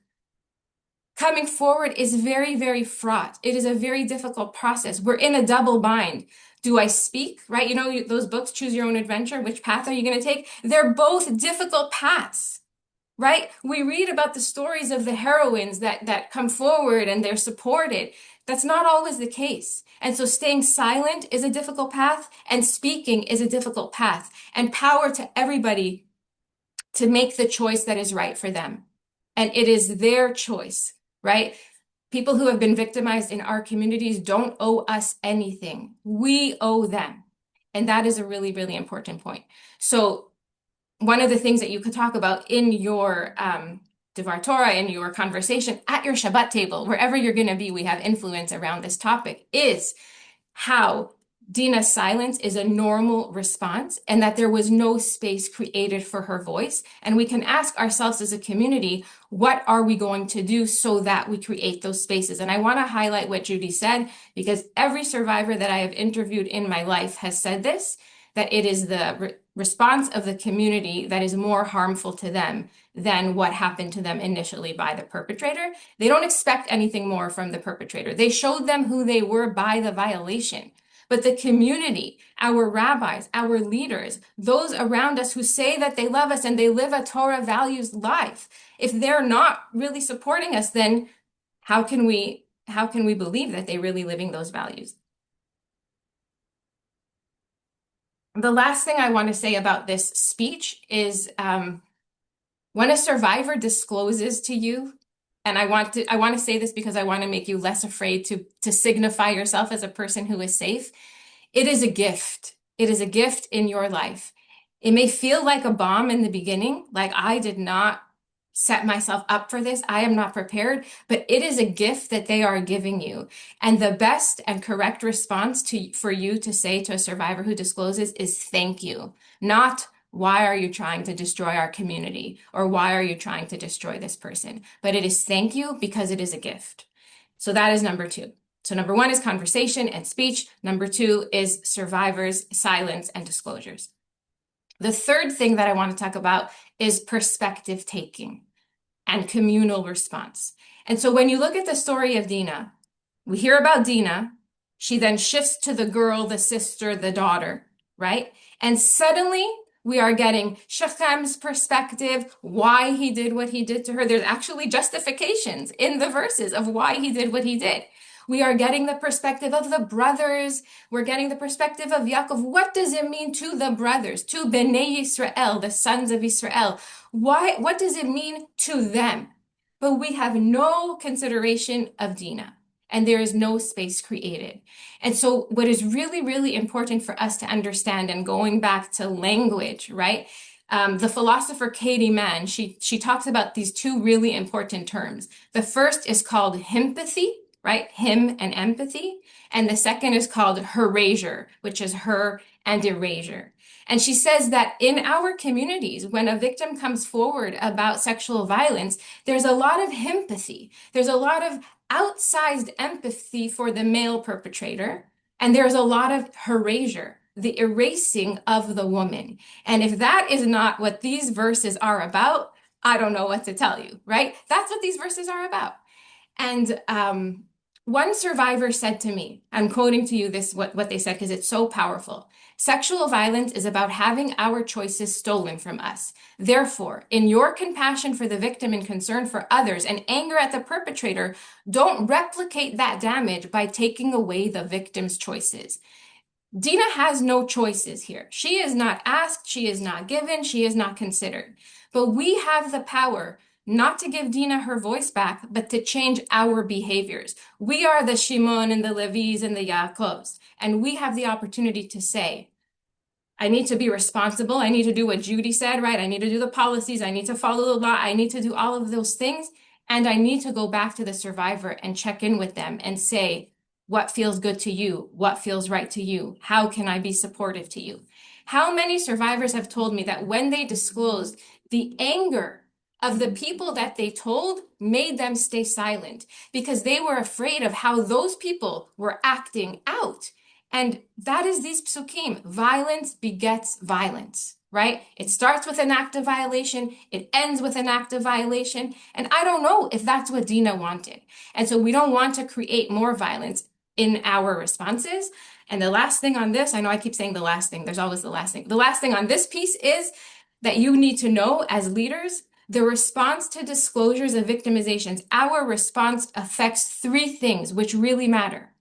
[SPEAKER 3] coming forward is very, very fraught. It is a very difficult process. We're in a double bind. Do I speak, right? You know, those books, Choose Your Own Adventure, which path are you going to take? They're both difficult paths, right? We read about the stories of the heroines that come forward and they're supported. That's not always the case. And so staying silent is a difficult path, and speaking is a difficult path. And power to everybody to make the choice that is right for them. And it is their choice, right? People who have been victimized in our communities don't owe us anything. We owe them. And that is a really, really important point. So one of the things that you could talk about in your Devar Torah, in your conversation, at your Shabbat table, wherever you're going to be, we have influence around this topic, is how Dina's silence is a normal response and that there was no space created for her voice. And we can ask ourselves as a community, what are we going to do so that we create those spaces? And I want to highlight what Judy said, because every survivor that I have interviewed in my life has said this, that it is the response of the community that is more harmful to them than what happened to them initially by the perpetrator. They don't expect anything more from the perpetrator. They showed them who they were by the violation. But the community, our rabbis, our leaders, those around us who say that they love us and they live a Torah values life, if they're not really supporting us, then how can we believe that they're really living those values? The last thing I want to say about this speech is when a survivor discloses to you, and I want to say this because I want to make you less afraid to signify yourself as a person who is safe. It is a gift. It is a gift in your life. It may feel like a bomb in the beginning, like I did not set myself up for this. I am not prepared, but it is a gift that they are giving you. And the best and correct response for you to say to a survivor who discloses is thank you, not why are you trying to destroy our community or why are you trying to destroy this person? But it is thank you because it is a gift. So that is number 2. So number 1 is conversation and speech. Number 2 is survivors, silence, and disclosures. The third thing that I want to talk about is perspective taking and communal response. And so when you look at the story of Dina, we hear about Dina. She then shifts to the girl, the sister, the daughter, right? And suddenly we are getting Shechem's perspective, why he did what he did to her. There's actually justifications in the verses of why he did what he did. We are getting the perspective of the brothers. We're getting the perspective of Yaakov. What does it mean to the brothers, to Bnei Yisrael, the sons of Israel? What does it mean to them? But we have no consideration of Dina, and there is no space created. And so what is really, really important for us to understand, and going back to language, right? The philosopher Katie Mann, she talks about these 2 really important terms. The first is called himpathy, right? Him and empathy. And the second is called herasure, which is her and erasure. And she says that in our communities, when a victim comes forward about sexual violence, there's a lot of himpathy. There's a lot of outsized empathy for the male perpetrator. And there's a lot of herasure, the erasing of the woman. And if that is not what these verses are about, I don't know what to tell you, right? That's what these verses are about. And one survivor said to me, I'm quoting to you what they said because it's so powerful. Sexual violence is about having our choices stolen from us. Therefore, in your compassion for the victim and concern for others and anger at the perpetrator, don't replicate that damage by taking away the victim's choices. Dina has no choices here. She is not asked, she is not given, she is not considered. But we have the power not to give Dina her voice back, but to change our behaviors. We are the Shimon and the Levis and the Yaakovs, and we have the opportunity to say, I need to be responsible. I need to do what Judy said, right? I need to do the policies. I need to follow the law. I need to do all of those things. And I need to go back to the survivor and check in with them and say, what feels good to you? What feels right to you? How can I be supportive to you? How many survivors have told me that when they disclosed, the anger of the people that they told made them stay silent because they were afraid of how those people were acting out. And that is these psukim. Violence begets violence. right? It starts with an act of violation, it ends with an act of violation, and I don't know if that's what Dina wanted. And so we don't want to create more violence in our responses. And the last thing on this, I know I keep saying the last thing, there's always the last thing. The last thing on this piece is that you need to know as leaders, the response to disclosures of victimizations, our response affects three things which really matter.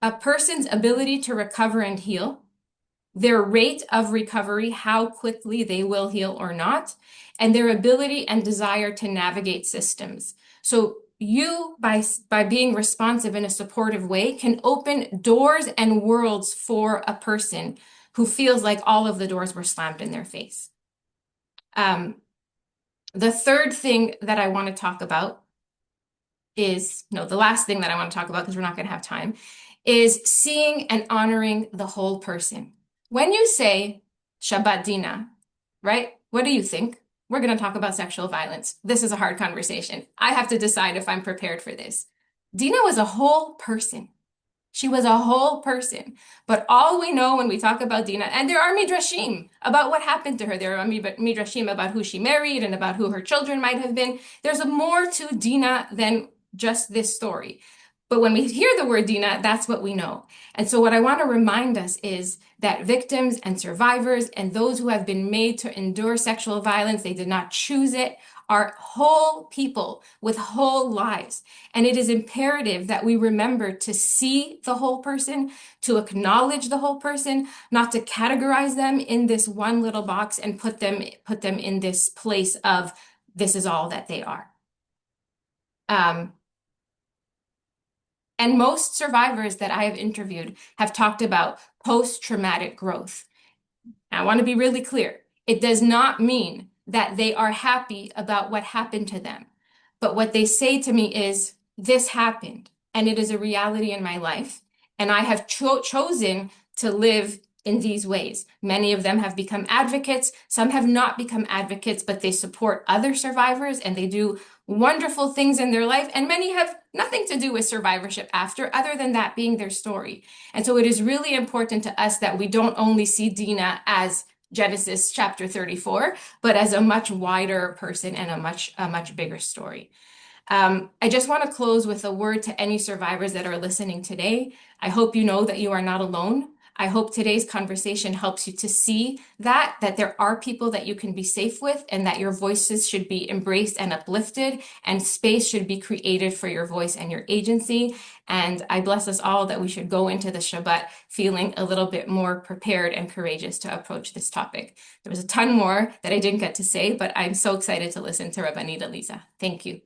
[SPEAKER 3] A person's ability to recover and heal, their rate of recovery, how quickly they will heal or not, and their ability and desire to navigate systems. So you, by being responsive in a supportive way, can open doors and worlds for a person who feels like all of the doors were slammed in their face. The third thing that I want to talk about is, no, the last thing that I want to talk about, because we're not going to have time, is seeing and honoring the whole person. When you say Shabbat Dina, right? What do you think? We're going to talk about sexual violence. This is a hard conversation. I have to decide if I'm prepared for this. Dina was a whole person. She was a whole person. But all we know when we talk about Dina, and there are midrashim about what happened to her. There are midrashim about who she married and about who her children might have been. There's more to Dina than just this story. But when we hear the word Dina, that's what we know. And so what I want to remind us is that victims and survivors and those who have been made to endure sexual violence, they did not choose it, are whole people with whole lives. And it is imperative that we remember to see the whole person, to acknowledge the whole person, not to categorize them in this one little box and put them in this place of this is all that they are. And most survivors that I have interviewed have talked about post-traumatic growth. I want to be really clear. It does not mean that they are happy about what happened to them. But what they say to me is, this happened, and it is a reality in my life, and I have chosen to live in these ways. Many of them have become advocates. Some have not become advocates, but they support other survivors, and they do wonderful things in their life, and many have nothing to do with survivorship after, other than that being their story. And so it is really important to us that we don't only see Dina as Genesis chapter 34, but as a much wider person and a much bigger story. I just want to close with a word to any survivors that are listening today. I hope you know that you are not alone. I hope today's conversation helps you to see that there are people that you can be safe with, and that your voices should be embraced and uplifted, and space should be created for your voice and your agency. And I bless us all that we should go into the Shabbat feeling a little bit more prepared and courageous to approach this topic. There was a ton more that I didn't get to say, but I'm so excited to listen to Rabbanit Aliza. Thank you.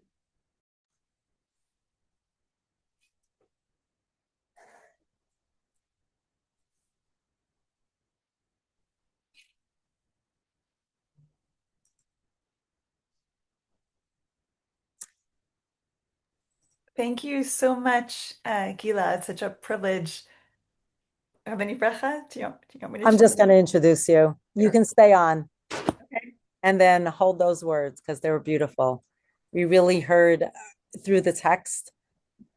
[SPEAKER 4] Thank you so much, Guila. It's such a privilege. Have any bracha? Do you want me to
[SPEAKER 1] I'm just
[SPEAKER 4] share?
[SPEAKER 1] going to introduce you. You
[SPEAKER 4] Sure.
[SPEAKER 1] can stay on
[SPEAKER 4] Okay.
[SPEAKER 1] and then hold those words because they were beautiful. We really heard through the text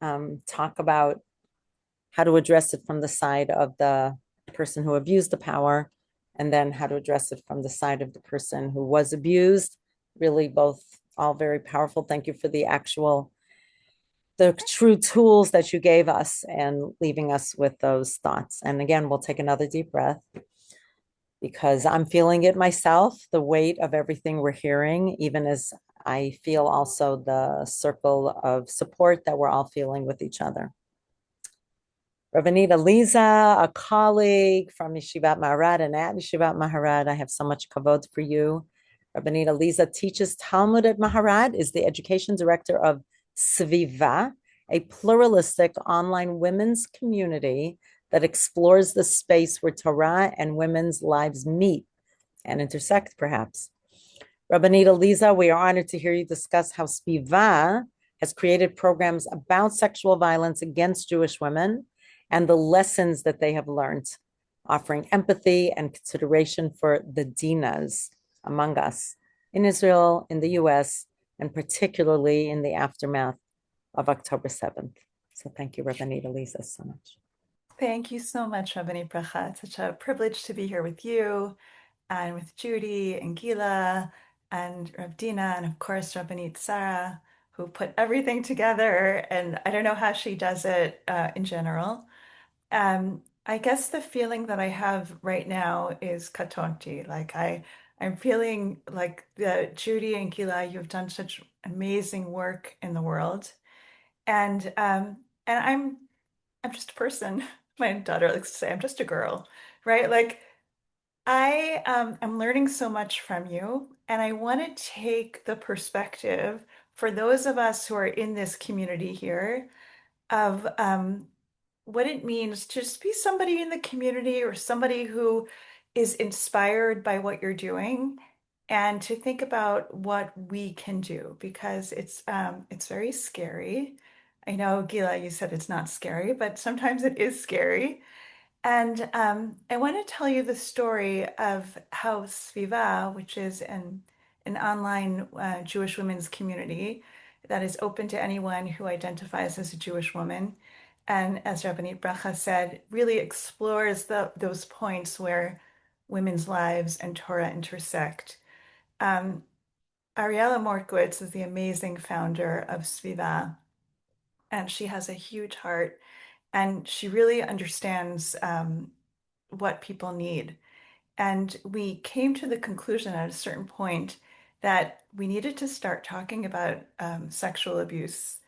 [SPEAKER 1] talk about how to address it from the side of the person who abused the power, and then how to address it from the side of the person who was abused. Really both all very powerful. Thank you for the true tools that you gave us and leaving us with those thoughts. And again, we'll take another deep breath because I'm feeling it myself, the weight of everything we're hearing, even as I feel also the circle of support that we're all feeling with each other. Rabbanit Aliza, a colleague from Yeshivat Maharad and at Yeshivat Maharad, I have so much kavod for you. Rabbanit Aliza teaches Talmud at Maharad, is the education director of Sviva, a pluralistic online women's community that explores the space where Torah and women's lives meet and intersect, perhaps. Rabbanit Aliza, we are honored to hear you discuss how Sviva has created programs about sexual violence against Jewish women and the lessons that they have learned, offering empathy and consideration for the Dinas among us in Israel, in the US, and particularly in the aftermath of October 7th. So thank you, Rabbanit Aliza, so much.
[SPEAKER 4] Thank you so much, Rabbanit Bracha. It's such a privilege to be here with you and with Judy and Guila and Dina, and of course Rabbanit Sarah, who put everything together. And I don't know how she does it in general. I guess the feeling that I have right now is katonti. I'm feeling like the Judy and Gila, you've done such amazing work in the world, and I'm just a person. My daughter likes to say I'm just a girl, right? Like I'm learning so much from you, and I want to take the perspective for those of us who are in this community here of what it means to just be somebody in the community or somebody who is inspired by what you're doing and to think about what we can do because it's very scary. I know, Gila, you said it's not scary, but sometimes it is scary. And I want to tell you the story of how Sviva, which is an online Jewish women's community that is open to anyone who identifies as a Jewish woman, and as Rabbanit Bracha said, really explores those points where women's lives and Torah intersect. Um, Ariella Morkowitz is the amazing founder of Sviva, and she has a huge heart, and she really understands what people need. And we came to the conclusion at a certain point that we needed to start talking about sexual abuse.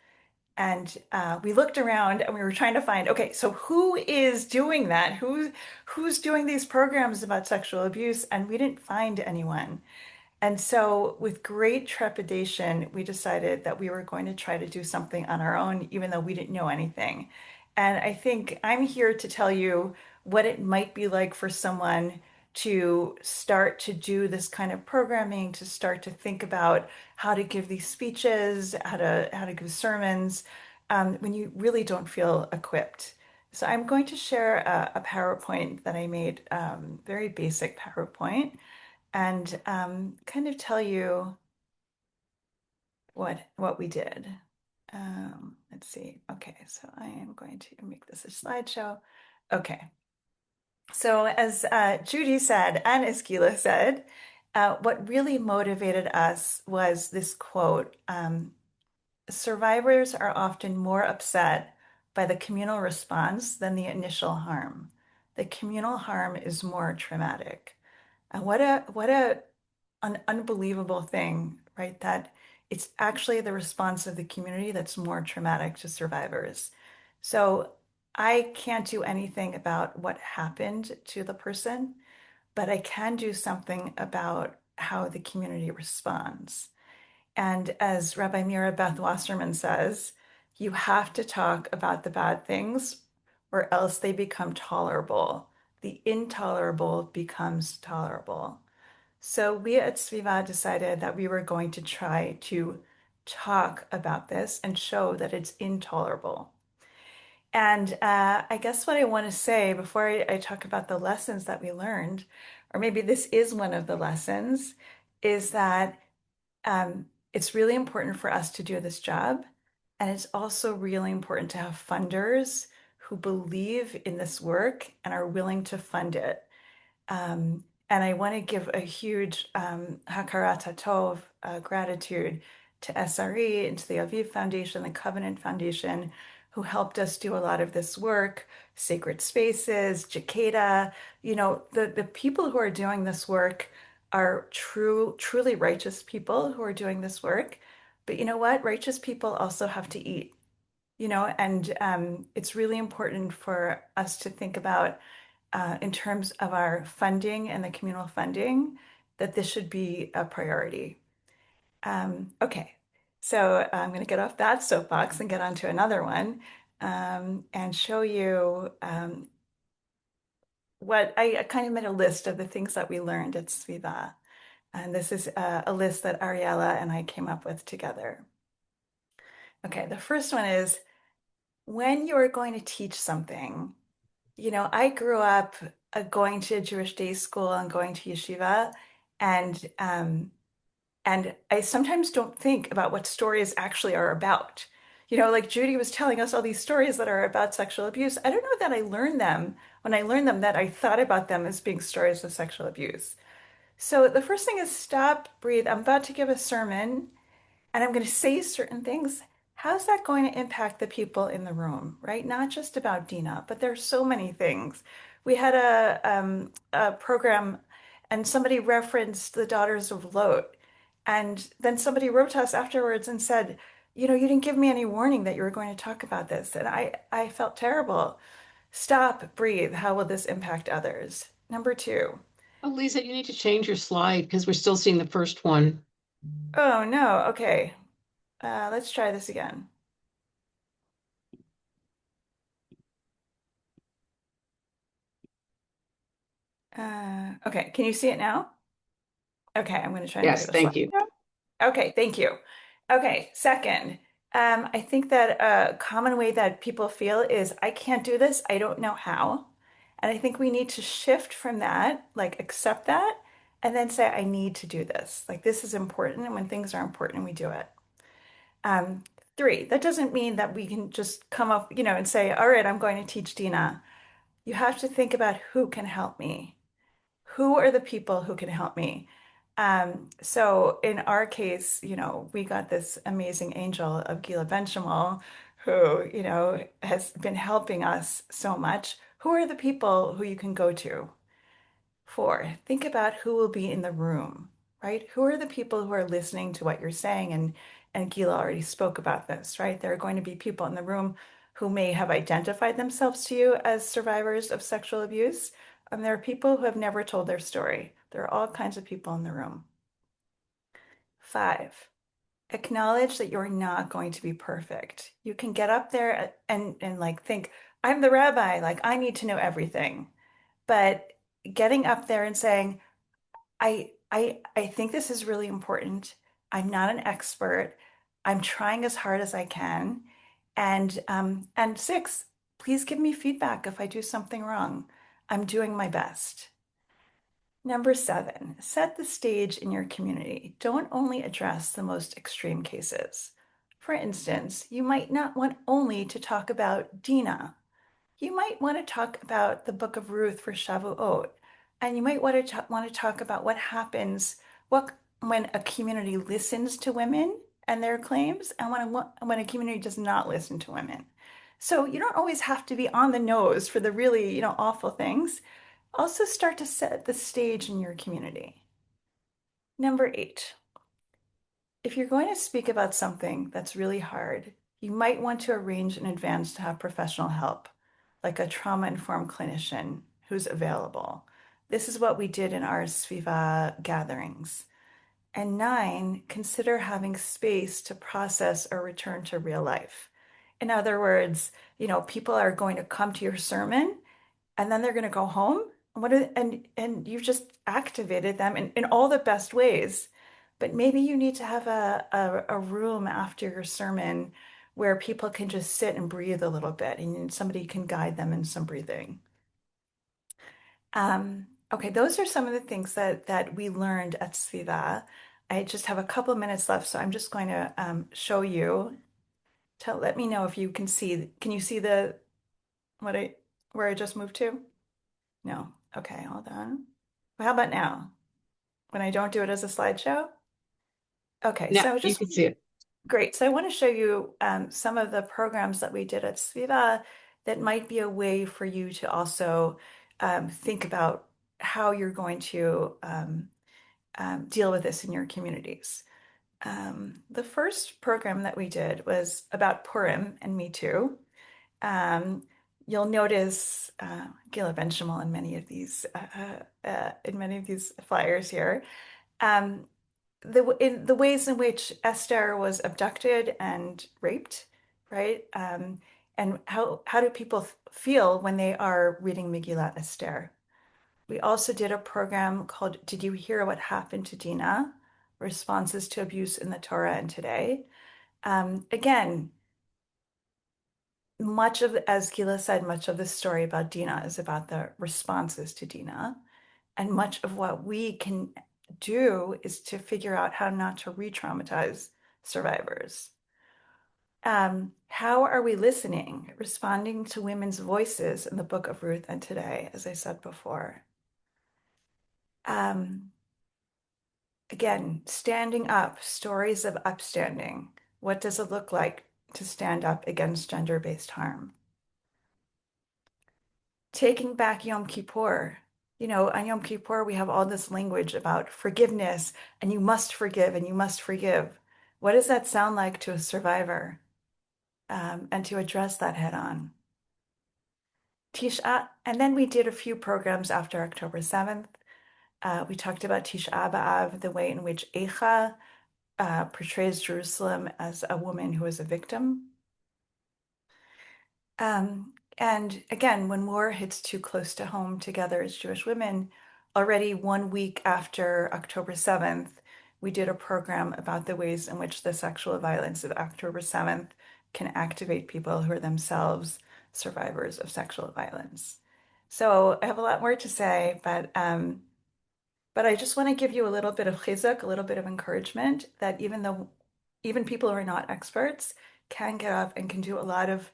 [SPEAKER 4] And we looked around and we were trying to find, okay, so who is doing that? Who's doing these programs about sexual abuse? And we didn't find anyone. And so, with great trepidation, we decided that we were going to try to do something on our own, even though we didn't know anything. And I think I'm here to tell you what it might be like for someone to start to do this kind of programming, to start to think about how to give these speeches, how to give sermons, when you really don't feel equipped. So I'm going to share a PowerPoint that I made, very basic PowerPoint and kind of tell you what we did. Let's see. Okay, so I am going to make this a slideshow. Okay. So as Judy said, and as Gila said, what really motivated us was this quote, survivors are often more upset by the communal response than the initial harm. The communal harm is more traumatic. And what a an unbelievable thing, right? That it's actually the response of the community that's more traumatic to survivors. So I can't do anything about what happened to the person, but I can do something about how the community responds. And as Rabbi Mira Beth Wasserman says, you have to talk about the bad things or else they become tolerable. The intolerable becomes tolerable. So we at Sviva decided that we were going to try to talk about this and show that it's intolerable. And I guess what I want to say before I talk about the lessons that we learned, or maybe this is one of the lessons, is that it's really important for us to do this job. And it's also really important to have funders who believe in this work and are willing to fund it. And I want to give a huge hakarat tov, gratitude to SRE and to the Aviv Foundation, the Covenant Foundation, who helped us do a lot of this work, Sacred Spaces, Jacada. The people who are doing this work are truly righteous people who are doing this work. But you know what? Righteous people also have to eat, and it's really important for us to think about in terms of our funding and the communal funding, that this should be a priority. Okay, so I'm going to get off that soapbox and get on to another one and show you what I kind of made a list of the things that we learned at Sviva. And this is a list that Ariella and I came up with together. Okay, the first one is when you're going to teach something. I grew up going to Jewish day school and going to yeshiva, and I sometimes don't think about what stories actually are about. Like Judy was telling us all these stories that are about sexual abuse. I don't know that I learned them when I learned them that I thought about them as being stories of sexual abuse. So the first thing is stop, breathe. I'm about to give a sermon and I'm going to say certain things. How's that going to impact the people in the room, right? Not just about Dina, but there's so many things. We had a program and somebody referenced the Daughters of Lot. And then somebody wrote to us afterwards and said, you know, you didn't give me any warning that you were going to talk about this. And I felt terrible. Stop, breathe. How will this impact others? Number two.
[SPEAKER 5] Aliza, you need to change your slide because we're still seeing the first one.
[SPEAKER 4] Oh no, okay. Let's try this again. Okay, can you see it now? Okay, I'm going to try and
[SPEAKER 5] Yes,
[SPEAKER 4] move the
[SPEAKER 5] thank
[SPEAKER 4] slide.
[SPEAKER 5] you.
[SPEAKER 4] Okay, thank you. Okay, second, I think that a common way that people feel is I can't do this, I don't know how. And I think we need to shift from that, like accept that, and then say, I need to do this. Like this is important, and when things are important, we do it. Um, Three, that doesn't mean that we can just come up, you know, and say, all right, I'm going to teach Dina. You have to think about who can help me. Who are the people who can help me? So in our case, you know, we got this amazing angel of Guila Benchimol who, you know, has been helping us so much. Who are the people who you can go to? Four, think about who will be in the room, right? Who are the people who are listening to what you're saying? And Gila already spoke about this, right? There are going to be people in the room who may have identified themselves to you as survivors of sexual abuse, and there are people who have never told their story. There are all kinds of people in the room. Five, acknowledge that you're not going to be perfect. You can get up there and like think, I'm the rabbi, like I need to know everything. But getting up there and saying, I think this is really important. I'm not an expert. I'm trying as hard as I can. And six, please give me feedback if I do something wrong. I'm doing my best. Number seven, set the stage in your community. Don't only address the most extreme cases. For instance, you might not want only to talk about Dina. You might want to talk about the book of Ruth for Shavuot, and you might want to talk about what happens when a community listens to women and their claims, and when a community does not listen to women. So you don't always have to be on the nose for the really, you know, awful things. Also start to set the stage in your community. Number eight, if you're going to speak about something that's really hard, you might want to arrange in advance to have professional help, like a trauma-informed clinician who's available. This is what we did in our Sviva gatherings. And nine, consider having space to process or return to real life. In other words, you know, people are going to come to your sermon and then they're going to go home. And you've just activated them in all the best ways. But maybe you need to have a room after your sermon where people can just sit and breathe a little bit and somebody can guide them in some breathing. Okay, those are some of the things that we learned at Sviva. I just have a couple of minutes left, so I'm just going to show you to let me know if you can see. Can you see the where I just moved to? No. Okay, hold on. Well, how about now? When I don't do it as a slideshow? Okay,
[SPEAKER 5] Now
[SPEAKER 4] so
[SPEAKER 5] you
[SPEAKER 4] just
[SPEAKER 5] can see it.
[SPEAKER 4] great. So I want to show you some of the programs that we did at Sviva that might be a way for you to also think about how you're going to deal with this in your communities. The first program that we did was about Purim and Me Too. Um, you'll notice Gila Benchimol in many of these flyers here. Um, in the ways in which Esther was abducted and raped, right? And how do people feel when they are reading Megillat Esther? We also did a program called Did You Hear What Happened to Dina? Responses to Abuse in the Torah and Today. Again, as Gila said, much of the story about Dina is about the responses to Dina. And much of what we can do is to figure out how not to re-traumatize survivors. How are we listening, responding to women's voices in the book of Ruth and Today, as I said before? Again, standing up, stories of upstanding. What does it look like to stand up against gender-based harm? Taking back Yom Kippur. On Yom Kippur, we have all this language about forgiveness, and you must forgive, and you must forgive. What does that sound like to a survivor? And to address that head on. Tisha, and then we did a few programs after October 7th. We talked about Tisha B'Av, the way in which Eicha portrays Jerusalem as a woman who is a victim. And again, when war hits too close to home together as Jewish women, already 1 week after October 7th, we did a program about the ways in which the sexual violence of October 7th can activate people who are themselves survivors of sexual violence. So I have a lot more to say, but I just want to give you a little bit of chizuk, a little bit of encouragement that even people who are not experts can get up and can do a lot of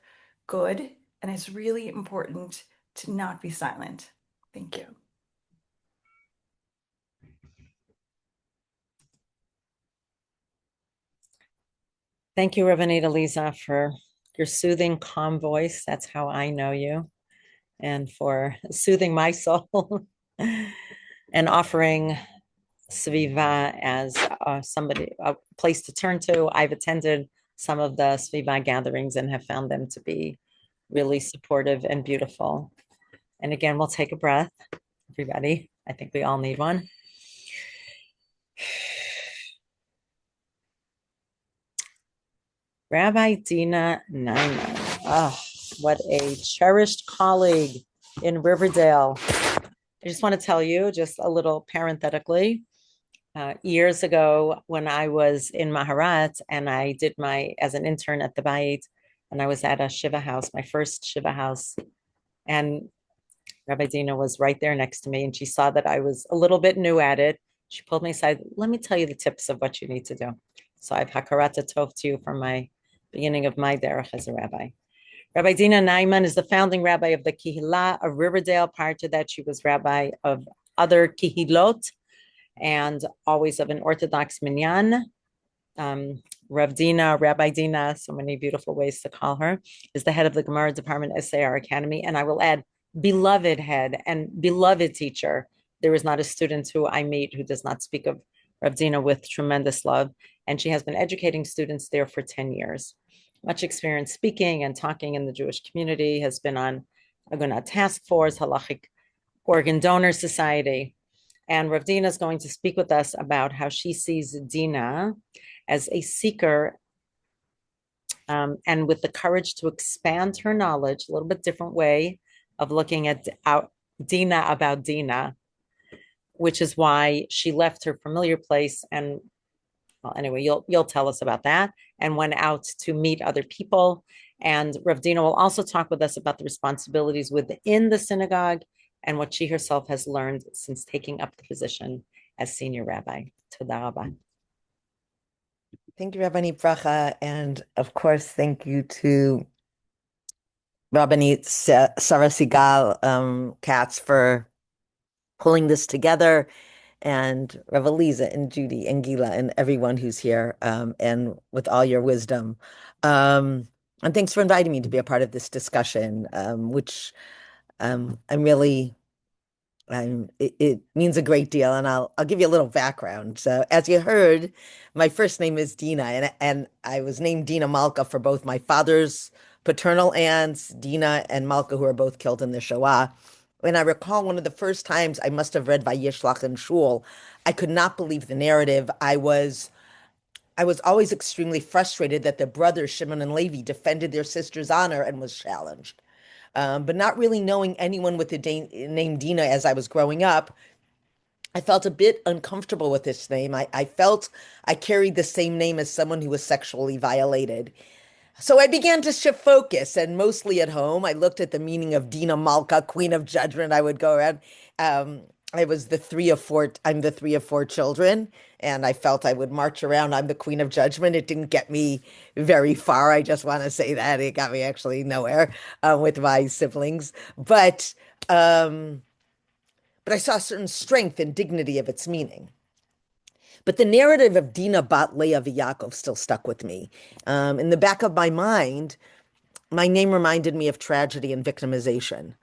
[SPEAKER 4] good. And it's really important to not be silent. Thank you.
[SPEAKER 1] Thank you, Rabbanit Aliza, for your soothing, calm voice. That's how I know you. And for soothing my soul and offering Sviva as a place to turn to. I've attended some of the Sviva gatherings and have found them to be really supportive and beautiful. And again, we'll take a breath, everybody. I think we all need one. Rabbi Dina Najman. Oh, what a cherished colleague in Riverdale. I just want to tell you, just a little parenthetically, years ago when I was in Maharat and I did as an intern at the Bayit, and I was at a Shiva house, my first Shiva house, and Rabbi Dina was right there next to me, and she saw that I was a little bit new at it. She pulled me aside. Let me tell you the tips of what you need to do. So I've hakarata tov to you from my beginning of my derech as a rabbi. Rabbi Dina Najman is the founding rabbi of the Kihila of Riverdale. Prior to that, she was rabbi of other Kihilot and always of an Orthodox minyan. Rav Dina, Rabbi Dina, so many beautiful ways to call her, is the head of the Gemara department at SAR Academy. And I will add, beloved head and beloved teacher. There is not a student who I meet who does not speak of Rav Dina with tremendous love. And she has been educating students there for 10 years. Much experience speaking and talking in the Jewish community, has been on Agunah Task Force, Halachic Organ Donor Society. And Rav Dina is going to speak with us about how she sees Dina as a seeker and with the courage to expand her knowledge, a little bit different way of looking at Dina about Dina, which is why she left her familiar place and, well, anyway, you'll tell us about that, and went out to meet other people. And Rav Dina will also talk with us about the responsibilities within the synagogue and what she herself has learned since taking up the position as senior rabbi. Toda rabba.
[SPEAKER 6] Thank you, Rabbanit Bracha, and of course, thank you to Rabbanit Sarah Segal-Katz for pulling this together, and Rav Aliza and Judy and Guila and everyone who's here, and with all your wisdom. And thanks for inviting me to be a part of this discussion, which I'm really it means a great deal, and I'll give you a little background. So, as you heard, my first name is Dina, and I was named Dina Malka for both my father's paternal aunts, Dina and Malka, who were both killed in the Shoah. And I recall one of the first times I must have read Vayishlach in shul, I could not believe the narrative. I was always extremely frustrated that the brothers Shimon and Levi defended their sister's honor and was challenged. But not really knowing anyone with the name Dina as I was growing up, I felt a bit uncomfortable with this name. I felt I carried the same name as someone who was sexually violated. So I began to shift focus, and mostly at home, I looked at the meaning of Dina Malka, Queen of Judgment. I would go around. I was the three of four. I'm the three of four children, and I felt I would march around. I'm the Queen of Judgment. It didn't get me very far. I just want to say that it got me actually nowhere with my siblings. But I saw a certain strength and dignity of its meaning. But the narrative of Dina bat Leah v'Yaakov still stuck with me. In the back of my mind, my name reminded me of tragedy and victimization.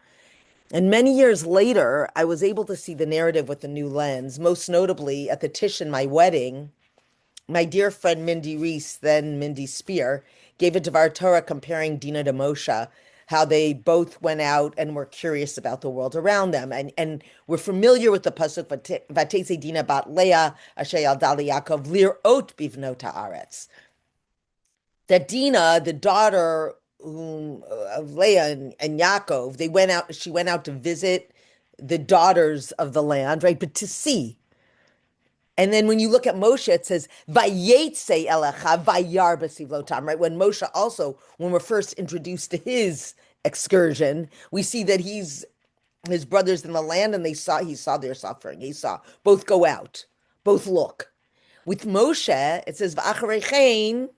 [SPEAKER 6] And many years later, I was able to see the narrative with a new lens, most notably at the Tish in my wedding. My dear friend Mindy Reese, then Mindy Spear, gave a Devar Torah comparing Dina to Moshe, how they both went out and were curious about the world around them. And we're familiar with the pasuk, Vatese Dina bat Leah, asher yalda Yaakov lirot bivnot haaretz. That Dina, the daughter of Leah and Yaakov, she went out to visit the daughters of the land, right? But to see. And then when you look at Moshe, it says, Vayetse elecha vayar b'sivlotam, right? When Moshe also, when we're first introduced to his excursion, we see that his brothers in the land, and he saw their suffering. He saw both go out, both look. With Moshe, it says, V'acharechein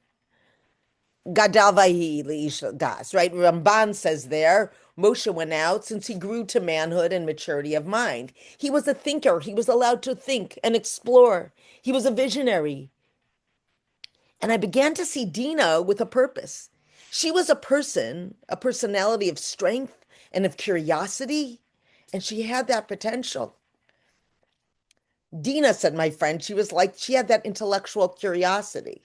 [SPEAKER 6] gadal vahi leish das, right? Ramban says there, Moshe went out since he grew to manhood and maturity of mind. He was a thinker. He was allowed to think and explore. He was a visionary. And I began to see Dina with a purpose. She was a personality of strength and of curiosity, and she had that potential. Dina, said my friend, she had that intellectual curiosity.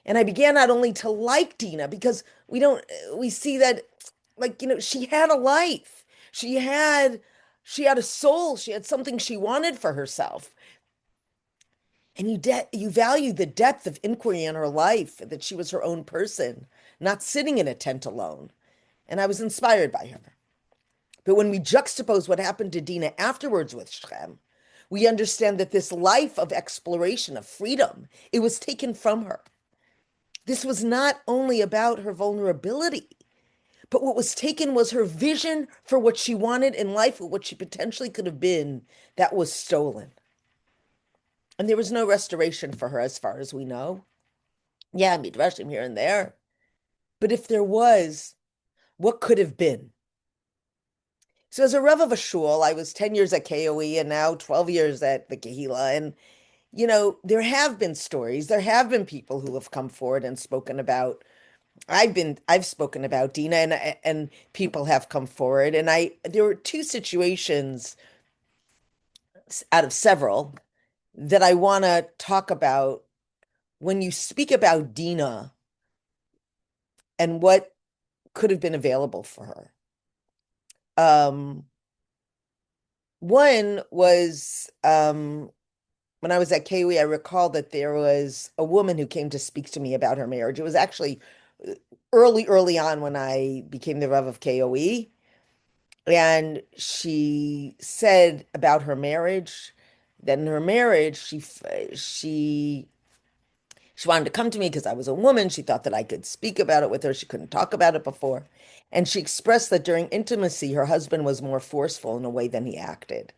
[SPEAKER 6] And I began not only to like Dina, because we see that, she had a life. She had a soul. She had something she wanted for herself. And you value the depth of inquiry in her life, that she was her own person, not sitting in a tent alone. And I was inspired by her. But when we juxtapose what happened to Dina afterwards with Shechem, we understand that this life of exploration, of freedom, it was taken from her. This was not only about her vulnerability, but what was taken was her vision for what she wanted in life, or what she potentially could have been, that was stolen. And there was no restoration for her as far as we know. Yeah, midrashim here and there. But if there was, what could have been? So as a Rav of a shul, I was 10 years at KOE and now 12 years at the Guila. And, there have been stories. There have been people who have come forward and spoken about. I've spoken about Dina, and people have come forward. And there were two situations out of several that I want to talk about when you speak about Dina and what could have been available for her. One was when I was at KOE, I recall that there was a woman who came to speak to me about her marriage. It was actually early on when I became the Rav of KOE. And she said about her marriage, that in her marriage, she wanted to come to me because I was a woman. She thought that I could speak about it with her. She couldn't talk about it before. And she expressed that during intimacy, her husband was more forceful in a way than he acted.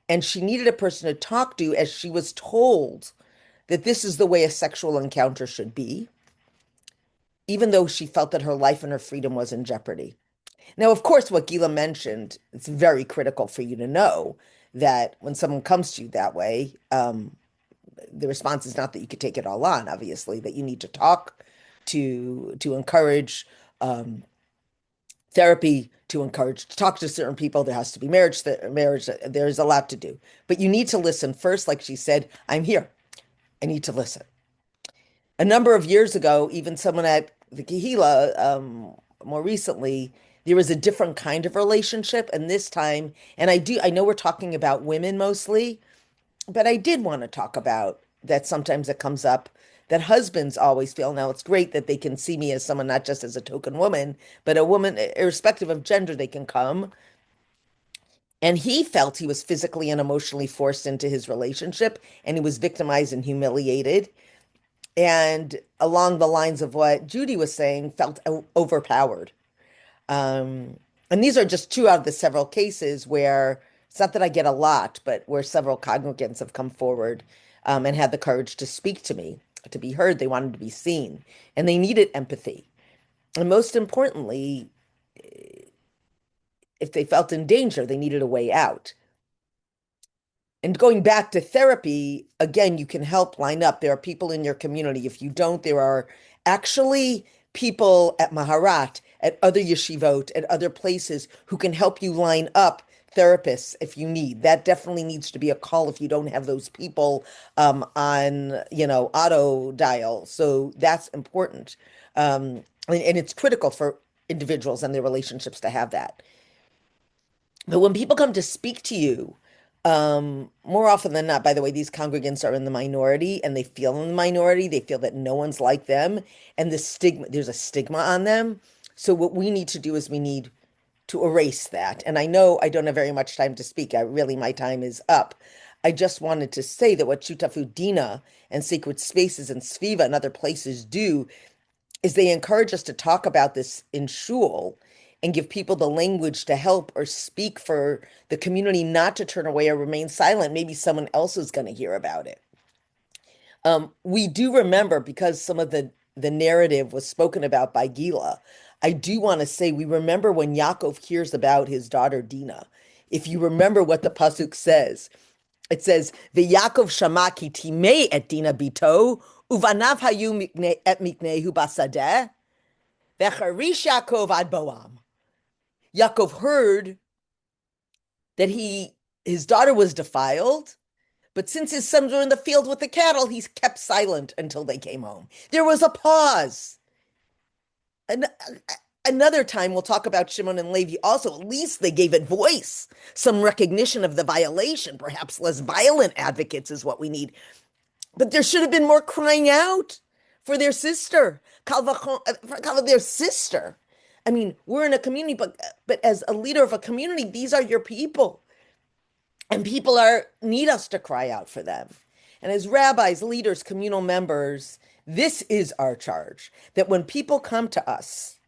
[SPEAKER 6] And she needed a person to talk to, as she was told that this is the way a sexual encounter should be, even though she felt that her life and her freedom was in jeopardy. Now, of course, what Guila mentioned, it's very critical for you to know that when someone comes to you that way, the response is not that you could take it all on, obviously, that you need to talk, to encourage therapy, to talk to certain people. There has to be marriage, there's a lot to do. But you need to listen first. Like she said, I'm here. I need to listen. A number of years ago, even someone at the Kehila, more recently, there was a different kind of relationship. And this time, and I know we're talking about women mostly, but I did want to talk about that. Sometimes it comes up that husbands always feel, now it's great that they can see me as someone, not just as a token woman, but a woman, irrespective of gender, they can come. And he felt he was physically and emotionally forced into his relationship, and he was victimized and humiliated. And along the lines of what Judy was saying, felt overpowered. And these are just two out of the several cases where it's not that I get a lot, but where several congregants have come forward and had the courage to speak to me, to be heard. They wanted to be seen, and they needed empathy. And most importantly, if they felt in danger, they needed a way out. And going back to therapy, again, you can help line up. There are people in your community. If you don't, there are actually people at Maharat, at other yeshivot, at other places who can help you line up therapists if you need. That definitely needs to be a call if you don't have those people on, auto dial. So that's important. And it's critical for individuals and their relationships to have that. But when people come to speak to you, more often than not, by the way, these congregants are in the minority and they feel in the minority. They feel that no one's like them, and there's a stigma on them. So what we need to do is we need to erase that. And I know I don't have very much time to speak. My time is up. I just wanted to say that what Shutafu Dina and Sacred Spaces and Sviva and other places do is they encourage us to talk about this in shul and give people the language to help or speak for the community, not to turn away or remain silent. Maybe someone else is going to hear about it. We do remember, because some of the narrative was spoken about by Guila, I do want to say we remember when Yaakov hears about his daughter Dina. If you remember what the pasuk says, it says, "V'Yaakov shama ki timei et Dina bito, uvanav hayu et miknehu basadeh, v'charish Yaakov ad boam." Yaakov heard that his daughter was defiled, but since his sons were in the field with the cattle, he's kept silent until they came home. There was a pause. And another time we'll talk about Shimon and Levi also. At least they gave it voice, some recognition of the violation. Perhaps less violent advocates is what we need. But there should have been more crying out for their sister, for their sister. I mean, we're in a community, but as a leader of a community, these are your people. And people need us to cry out for them. And as rabbis, leaders, communal members, this is our charge, that when people come to us,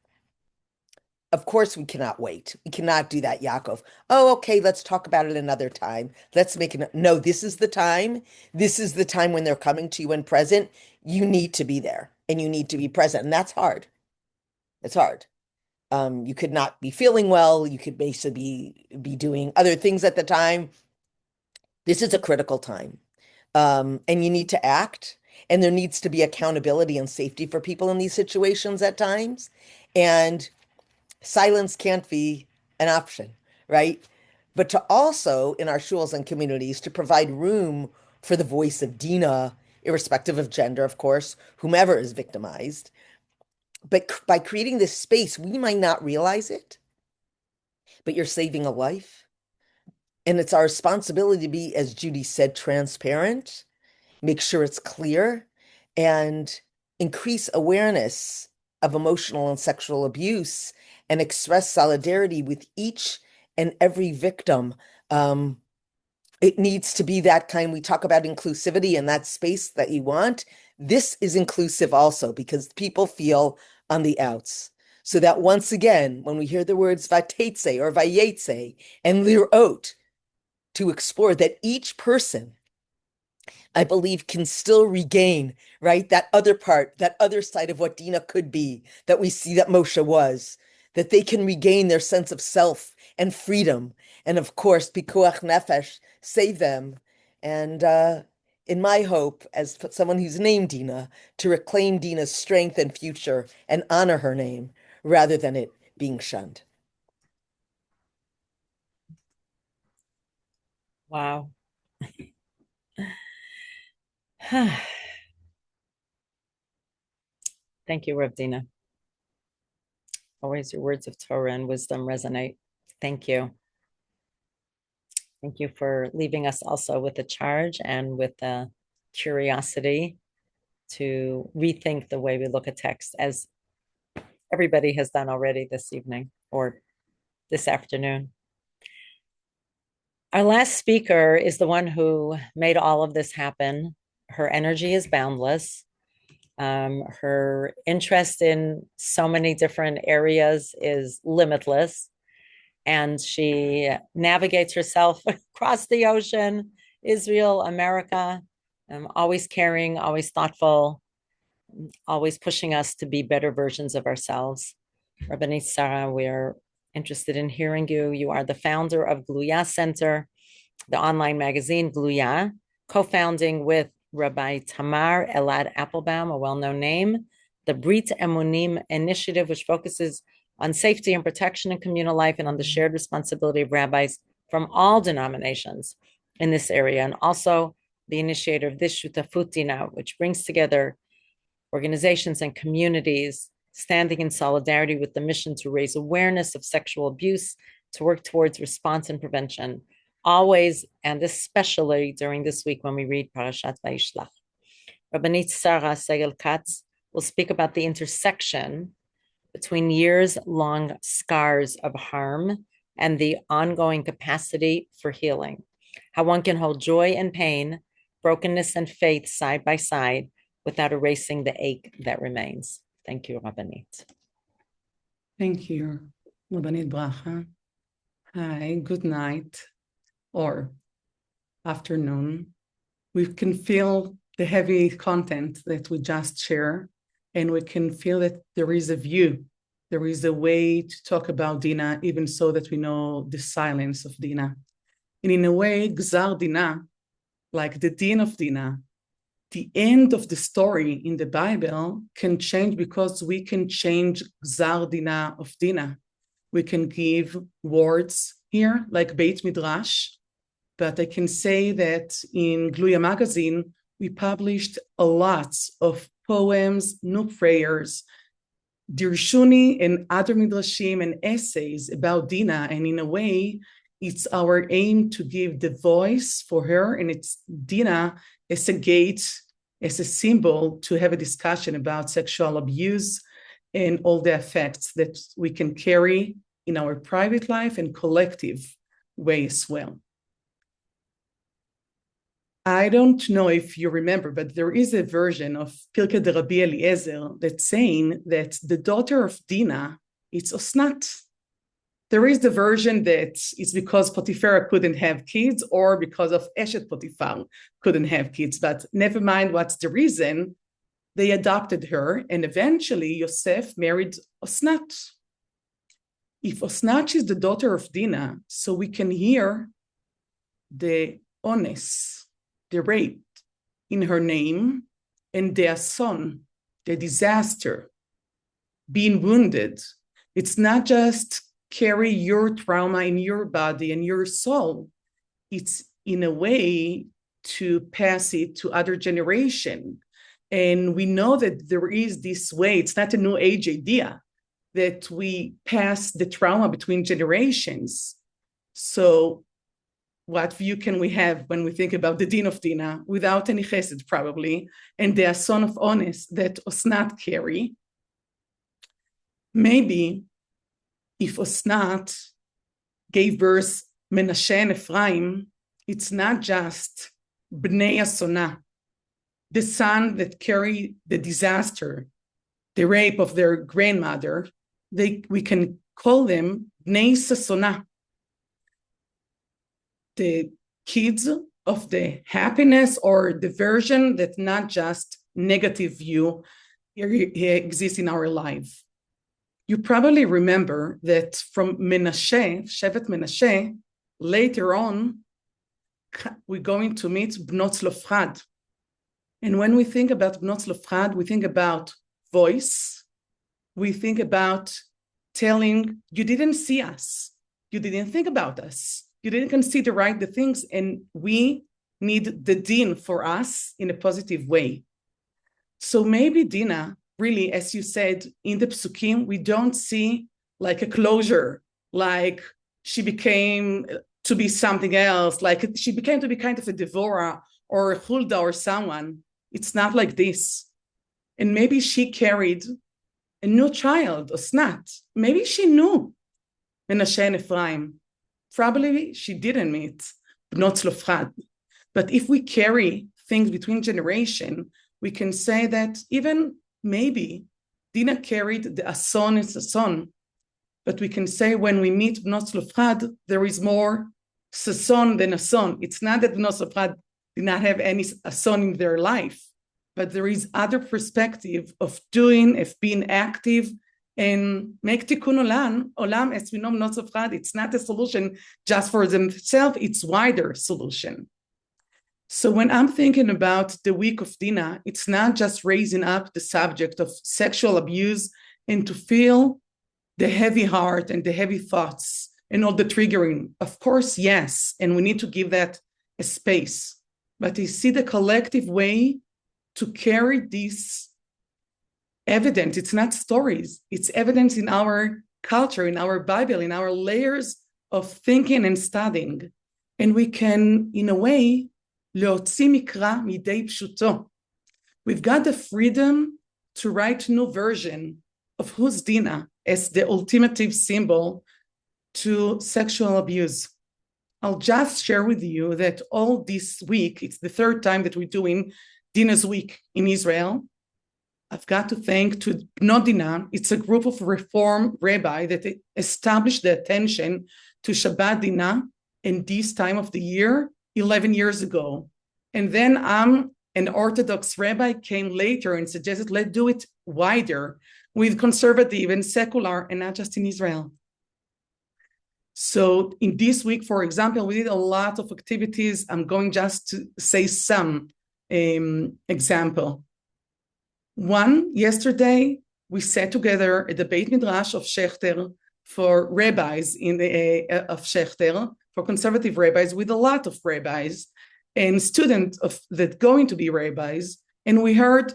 [SPEAKER 6] of course, we cannot wait. We cannot do that, Yaakov. Oh, okay, let's talk about it another time. Let's make it. No, this is the time. This is the time when they're coming to you and present. You need to be there and you need to be present. And that's hard. It's hard. You could not be feeling well. You could basically be doing other things at the time. This is a critical time. And you need to act. And there needs to be accountability and safety for people in these situations at times. And silence can't be an option, right? But to also, in our shuls and communities, to provide room for the voice of Dina, irrespective of gender, of course, whomever is victimized. But by creating this space, we might not realize it, but you're saving a life. And it's our responsibility to be, as Judy said, transparent, make sure it's clear, and increase awareness of emotional and sexual abuse and express solidarity with each and every victim. It needs to be that kind. We talk about inclusivity and that space that you want. This is inclusive also because people feel on the outs. So that once again, when we hear the words vatetse or vayetse and lirot, to explore that each person, I believe, can still regain, right, that other part, that other side of what Dina could be, that we see that Moshe was, that they can regain their sense of self and freedom. And of course, pikuach nefesh, save them. And in my hope, as someone who's named Dina, to reclaim Dina's strength and future and honor her name rather than it being shunned.
[SPEAKER 1] Wow. Thank you, Rav Dina. Always your words of Torah and wisdom resonate. Thank you. Thank you for leaving us also with a charge and with a curiosity to rethink the way we look at text, as everybody has done already this evening or this afternoon. Our last speaker is the one who made all of this happen. Her energy is boundless. Her interest in so many different areas is limitless. And she navigates herself across the ocean, Israel, America, always caring, always thoughtful, always pushing us to be better versions of ourselves. Rabbanit Sarah, we're interested in hearing you. You are the founder of Guila Center the online magazine Guila, co-founding with Rabbi Tamar Elad Applebaum, a well-known name, the Brit Emunim initiative, which focuses on safety and protection in communal life and on the shared responsibility of rabbis from all denominations in this area, and also the initiator of this Shutafut Dina, which brings together organizations and communities standing in solidarity with the mission to raise awareness of sexual abuse, to work towards response and prevention, always and especially during this week when we read Parashat Vayishlach. Rabbanit Sarah Segal-Katz will speak about the intersection between years-long scars of harm and the ongoing capacity for healing, how one can hold joy and pain, brokenness and faith side by side without erasing the ache that remains. Thank you, Rabbanit.
[SPEAKER 7] Thank you, Rabbanit Bracha. Hi, good night or afternoon. We can feel the heavy content that we just share, and we can feel that there is a view, there is a way to talk about Dina, even so that we know the silence of Dina. And in a way, Gzar Dina, like the din of Dina, the end of the story in the Bible can change because we can change Gzar Dina of Dina. We can give words here, like Beit Midrash, but I can say that in Gluya magazine, we published a lot of poems, new prayers, dirshuni and other midrashim and essays about Dina, and in a way, it's our aim to give the voice for her, and it's Dina as a gate, as a symbol to have a discussion about sexual abuse and all the effects that we can carry in our private life and collective way as well. I don't know if you remember, but there is a version of Pirkei de Rabbi Eliezer that's saying that the daughter of Dina, it's Osnat. There is the version that it's because Potiphar couldn't have kids or because of Eshet Potiphar couldn't have kids, but never mind what's the reason, they adopted her, and eventually Yosef married Osnat. If Osnat is the daughter of Dina, so we can hear the ones, the rape in her name, and the ason, the disaster, being wounded. It's not just carry your trauma in your body and your soul. It's in a way to pass it to other generation. And we know that there is this way, it's not a new age idea, that we pass the trauma between generations. So what view can we have when we think about the din of Dina without any chesed probably, and the ason of ones that Osnat carry? Maybe if Osnat gave birth Menashe and Ephraim, it's not just Bnei Asona, the son that carried the disaster, the rape of their grandmother. We can call them Bnei Sasona, the kids of the happiness, or the version that not just negative view exists in our life. You probably remember that from Menashe, Shevet Menashe, later on, we're going to meet Bnot Zlofchad. And when we think about Bnot Zlofchad, we think about voice. We think about telling, you didn't see us. You didn't think about us. You didn't consider the things, and we need the din for us in a positive way. So maybe Dina, really, as you said, in the psukim, we don't see like a closure, like she became to be something else, like she became to be kind of a Devorah or a Hulda or someone. It's not like this. And maybe she carried a new child, Osnat. Maybe she knew Menashe and Ephraim. Probably she didn't meet Bnot Zlofchad. But if we carry things between generations, we can say that even maybe Dina carried the ason and sason, but we can say when we meet Bnot Zlofchad, there is more sason than ason. It's not that Bnot Zlofchad did not have any ason in their life, but there is other perspective of doing, of being active, and make tikkun olam. Olam, as we know, not of God, it's not a solution just for themselves, it's wider solution. So when I'm thinking about the week of Dina, it's not just raising up the subject of sexual abuse and to feel the heavy heart and the heavy thoughts and all the triggering. Of course, yes, and we need to give that a space. But you see the collective way to carry this evidence. It's not stories. It's evidence in our culture, in our Bible, in our layers of thinking and studying. And we can, in a way, להוציא מקרא מידי פשוטו. We've got the freedom to write a new version of who's Dina as the ultimative symbol to sexual abuse. I'll just share with you that all this week, it's the third time that we're doing Dina's week in Israel. I've got to thank to Bnot Dina. It's a group of Reform rabbi that established the attention to Shabbat Dina in this time of the year 11 years ago. And then an Orthodox rabbi came later and suggested, let's do it wider with conservative and secular and not just in Israel. So in this week, for example, we did a lot of activities. I'm going just to say some example. One, yesterday, we sat together at the Beit Midrash of Shechter for rabbis of Shechter, for conservative rabbis, with a lot of rabbis and students that going to be rabbis. And we heard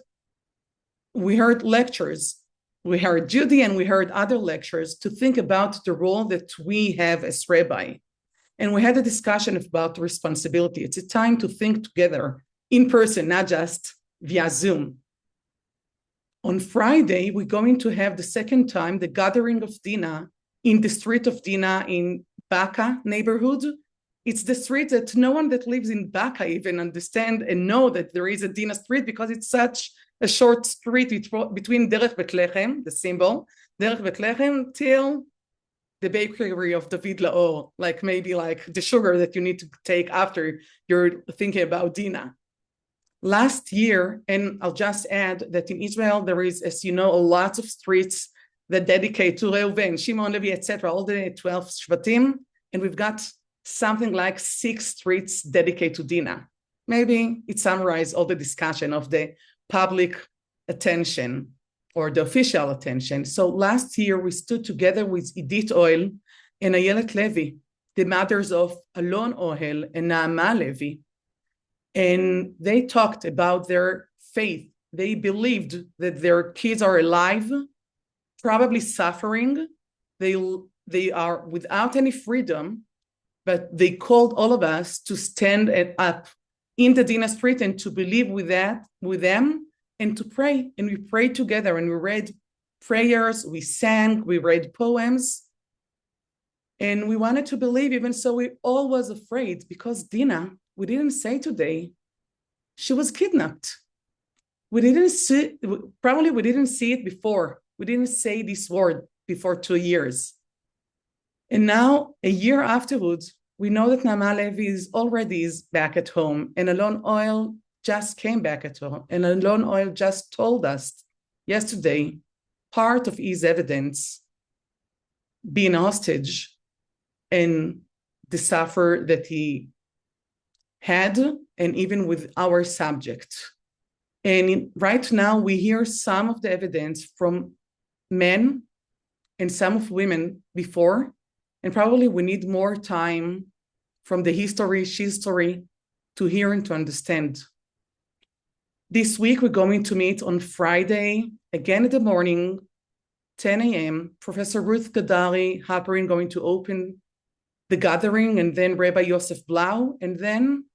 [SPEAKER 7] lectures. We heard Judy and we heard other lectures to think about the role that we have as rabbi. And we had a discussion about responsibility. It's a time to think together in person, not just via Zoom. On Friday, we're going to have the second time the gathering of Dina in the street of Dina in Baka neighborhood. It's the street that no one that lives in Baka even understand and know that there is a Dina street because it's such a short street between Derech Bethlehem, the symbol, Derech Bethlehem, till the bakery of David Laor, like maybe like the sugar that you need to take after you're thinking about Dina. Last year, and I'll just add that in Israel, there is, as you know, a lot of streets that dedicate to Reuven, Shimon, Levi, etc., all the 12 Shvatim, and we've got something like 6 streets dedicated to Dina. Maybe it summarizes all the discussion of the public attention or the official attention. So last year, we stood together with Idit Oel and Ayelet Levi, the mothers of Alon Ohel and Naama Levi. And they talked about their faith. They believed that their kids are alive, probably suffering. They are without any freedom, but they called all of us to stand up in the Dina street and to believe with them and to pray. And we prayed together and we read prayers, we sang, we read poems. And we wanted to believe, even so we all was afraid because Dina, we didn't say today, she was kidnapped. We didn't see it before. We didn't say this word before 2 years. And now, a year afterwards, we know that Naama Levi is back at home, and Alon Ohel just came back at home. And Alon Ohel just told us yesterday, part of his evidence being hostage and the suffer that he had, and even with our subject. And right now we hear some of the evidence from men and some of women before, and probably we need more time from the history to hear and to understand. This week we're going to meet on Friday, again in the morning, 10 a.m. Professor Ruth Gadari Halperin going to open the gathering, and then Rabbi Yosef Blau, and then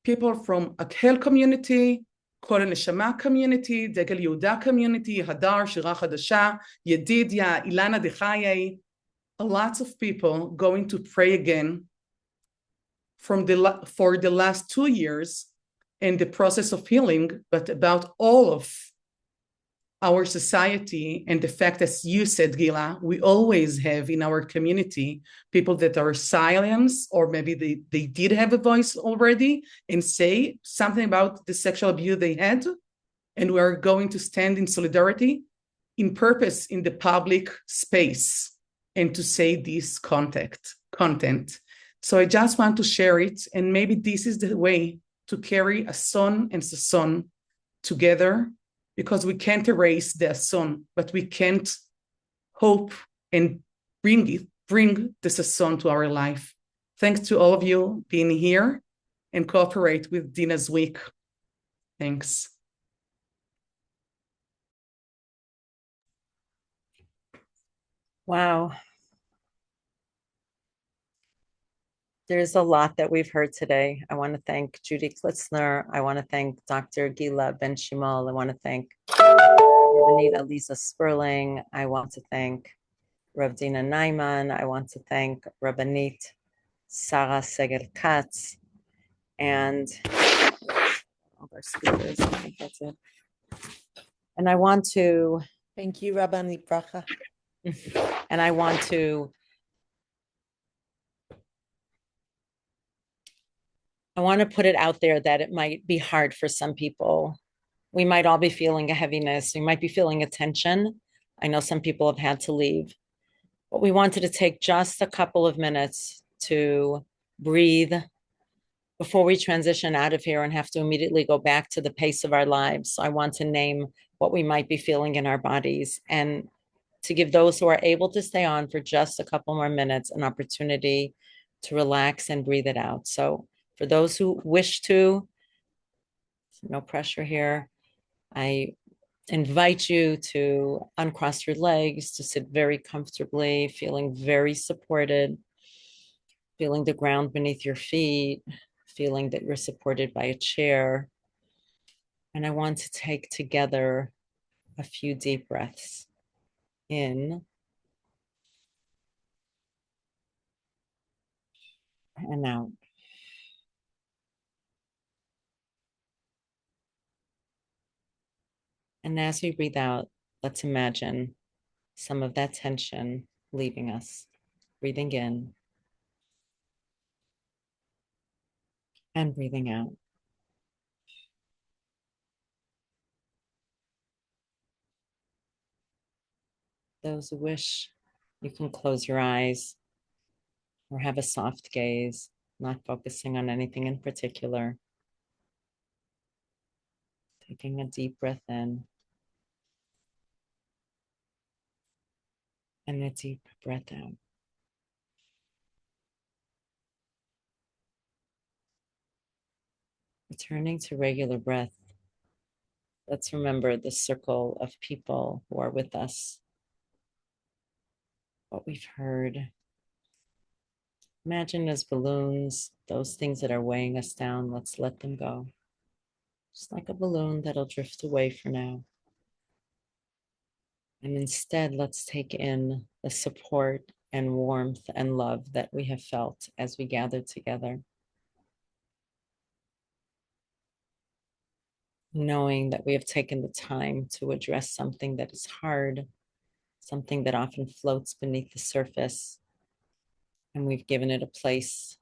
[SPEAKER 7] people from Akhel community, Kol HaNeshama community, Degel Yehuda community, Hadar, Shira Chadasha, Yedidia, Ilana Dechaye, lots of people going to pray again for the last 2 years in the process of healing, but about all of our society and the fact, as you said, Guila, we always have in our community people that are silenced, or maybe they did have a voice already and say something about the sexual abuse they had, and we are going to stand in solidarity in purpose in the public space and to say this content. So I just want to share it, and maybe this is the way to carry a son and a son together, because we can't erase the son, but we can't hope and bring the son to our life. Thanks to all of you being here and cooperate with Dina's week. Thanks.
[SPEAKER 1] Wow. There's a lot that we've heard today. I want to thank Judy Klitsner. I want to thank Dr. Guila Benchimol. I want to thank Rabbanit Aliza Sperling. I want to thank Dina Najman. I want to thank Rabbanit Sarah Segal-Katz. And all our speakers, I think that's it. And I want to...
[SPEAKER 6] Thank you, Rabbanit Bracha.
[SPEAKER 1] And I want to put it out there that it might be hard for some people. We might all be feeling a heaviness. We might be feeling a tension. I know some people have had to leave. But we wanted to take just a couple of minutes to breathe before we transition out of here and have to immediately go back to the pace of our lives. So I want to name what we might be feeling in our bodies, and to give those who are able to stay on for just a couple more minutes an opportunity to relax and breathe it out. So for those who wish to, no pressure here, I invite you to uncross your legs, to sit very comfortably, feeling very supported, feeling the ground beneath your feet, feeling that you're supported by a chair. And I want to take together a few deep breaths in and out. And as we breathe out, let's imagine some of that tension leaving us. Breathing in and breathing out. Those who wish, you can close your eyes or have a soft gaze, not focusing on anything in particular. Taking a deep breath in and a deep breath out. Returning to regular breath, let's remember the circle of people who are with us, what we've heard. Imagine as balloons, those things that are weighing us down, let's let them go. Just like a balloon that'll drift away for now. And instead, let's take in the support and warmth and love that we have felt as we gathered together. Knowing that we have taken the time to address something that is hard, something that often floats beneath the surface, and we've given it a place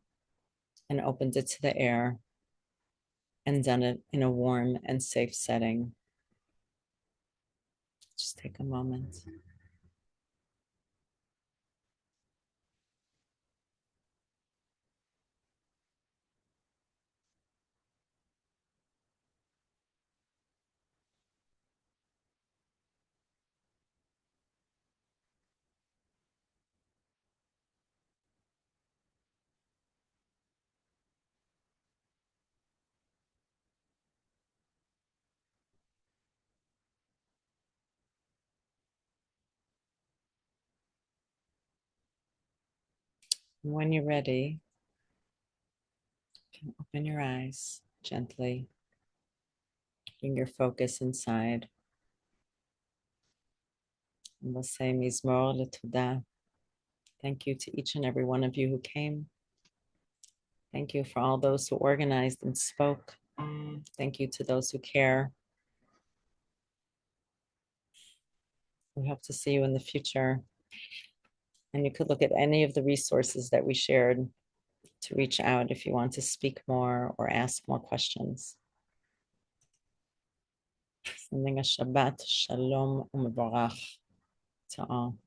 [SPEAKER 1] and opened it to the air and done it in a warm and safe setting. Just take a moment. When you're ready, you can open your eyes gently. Bring your focus inside. And we'll say Mizmor L'Todah. Thank you to each and every one of you who came. Thank you for all those who organized and spoke. Thank you to those who care. We hope to see you in the future. And you could look at any of the resources that we shared to reach out if you want to speak more or ask more questions. Sending a Shabbat Shalom Umevorach to all.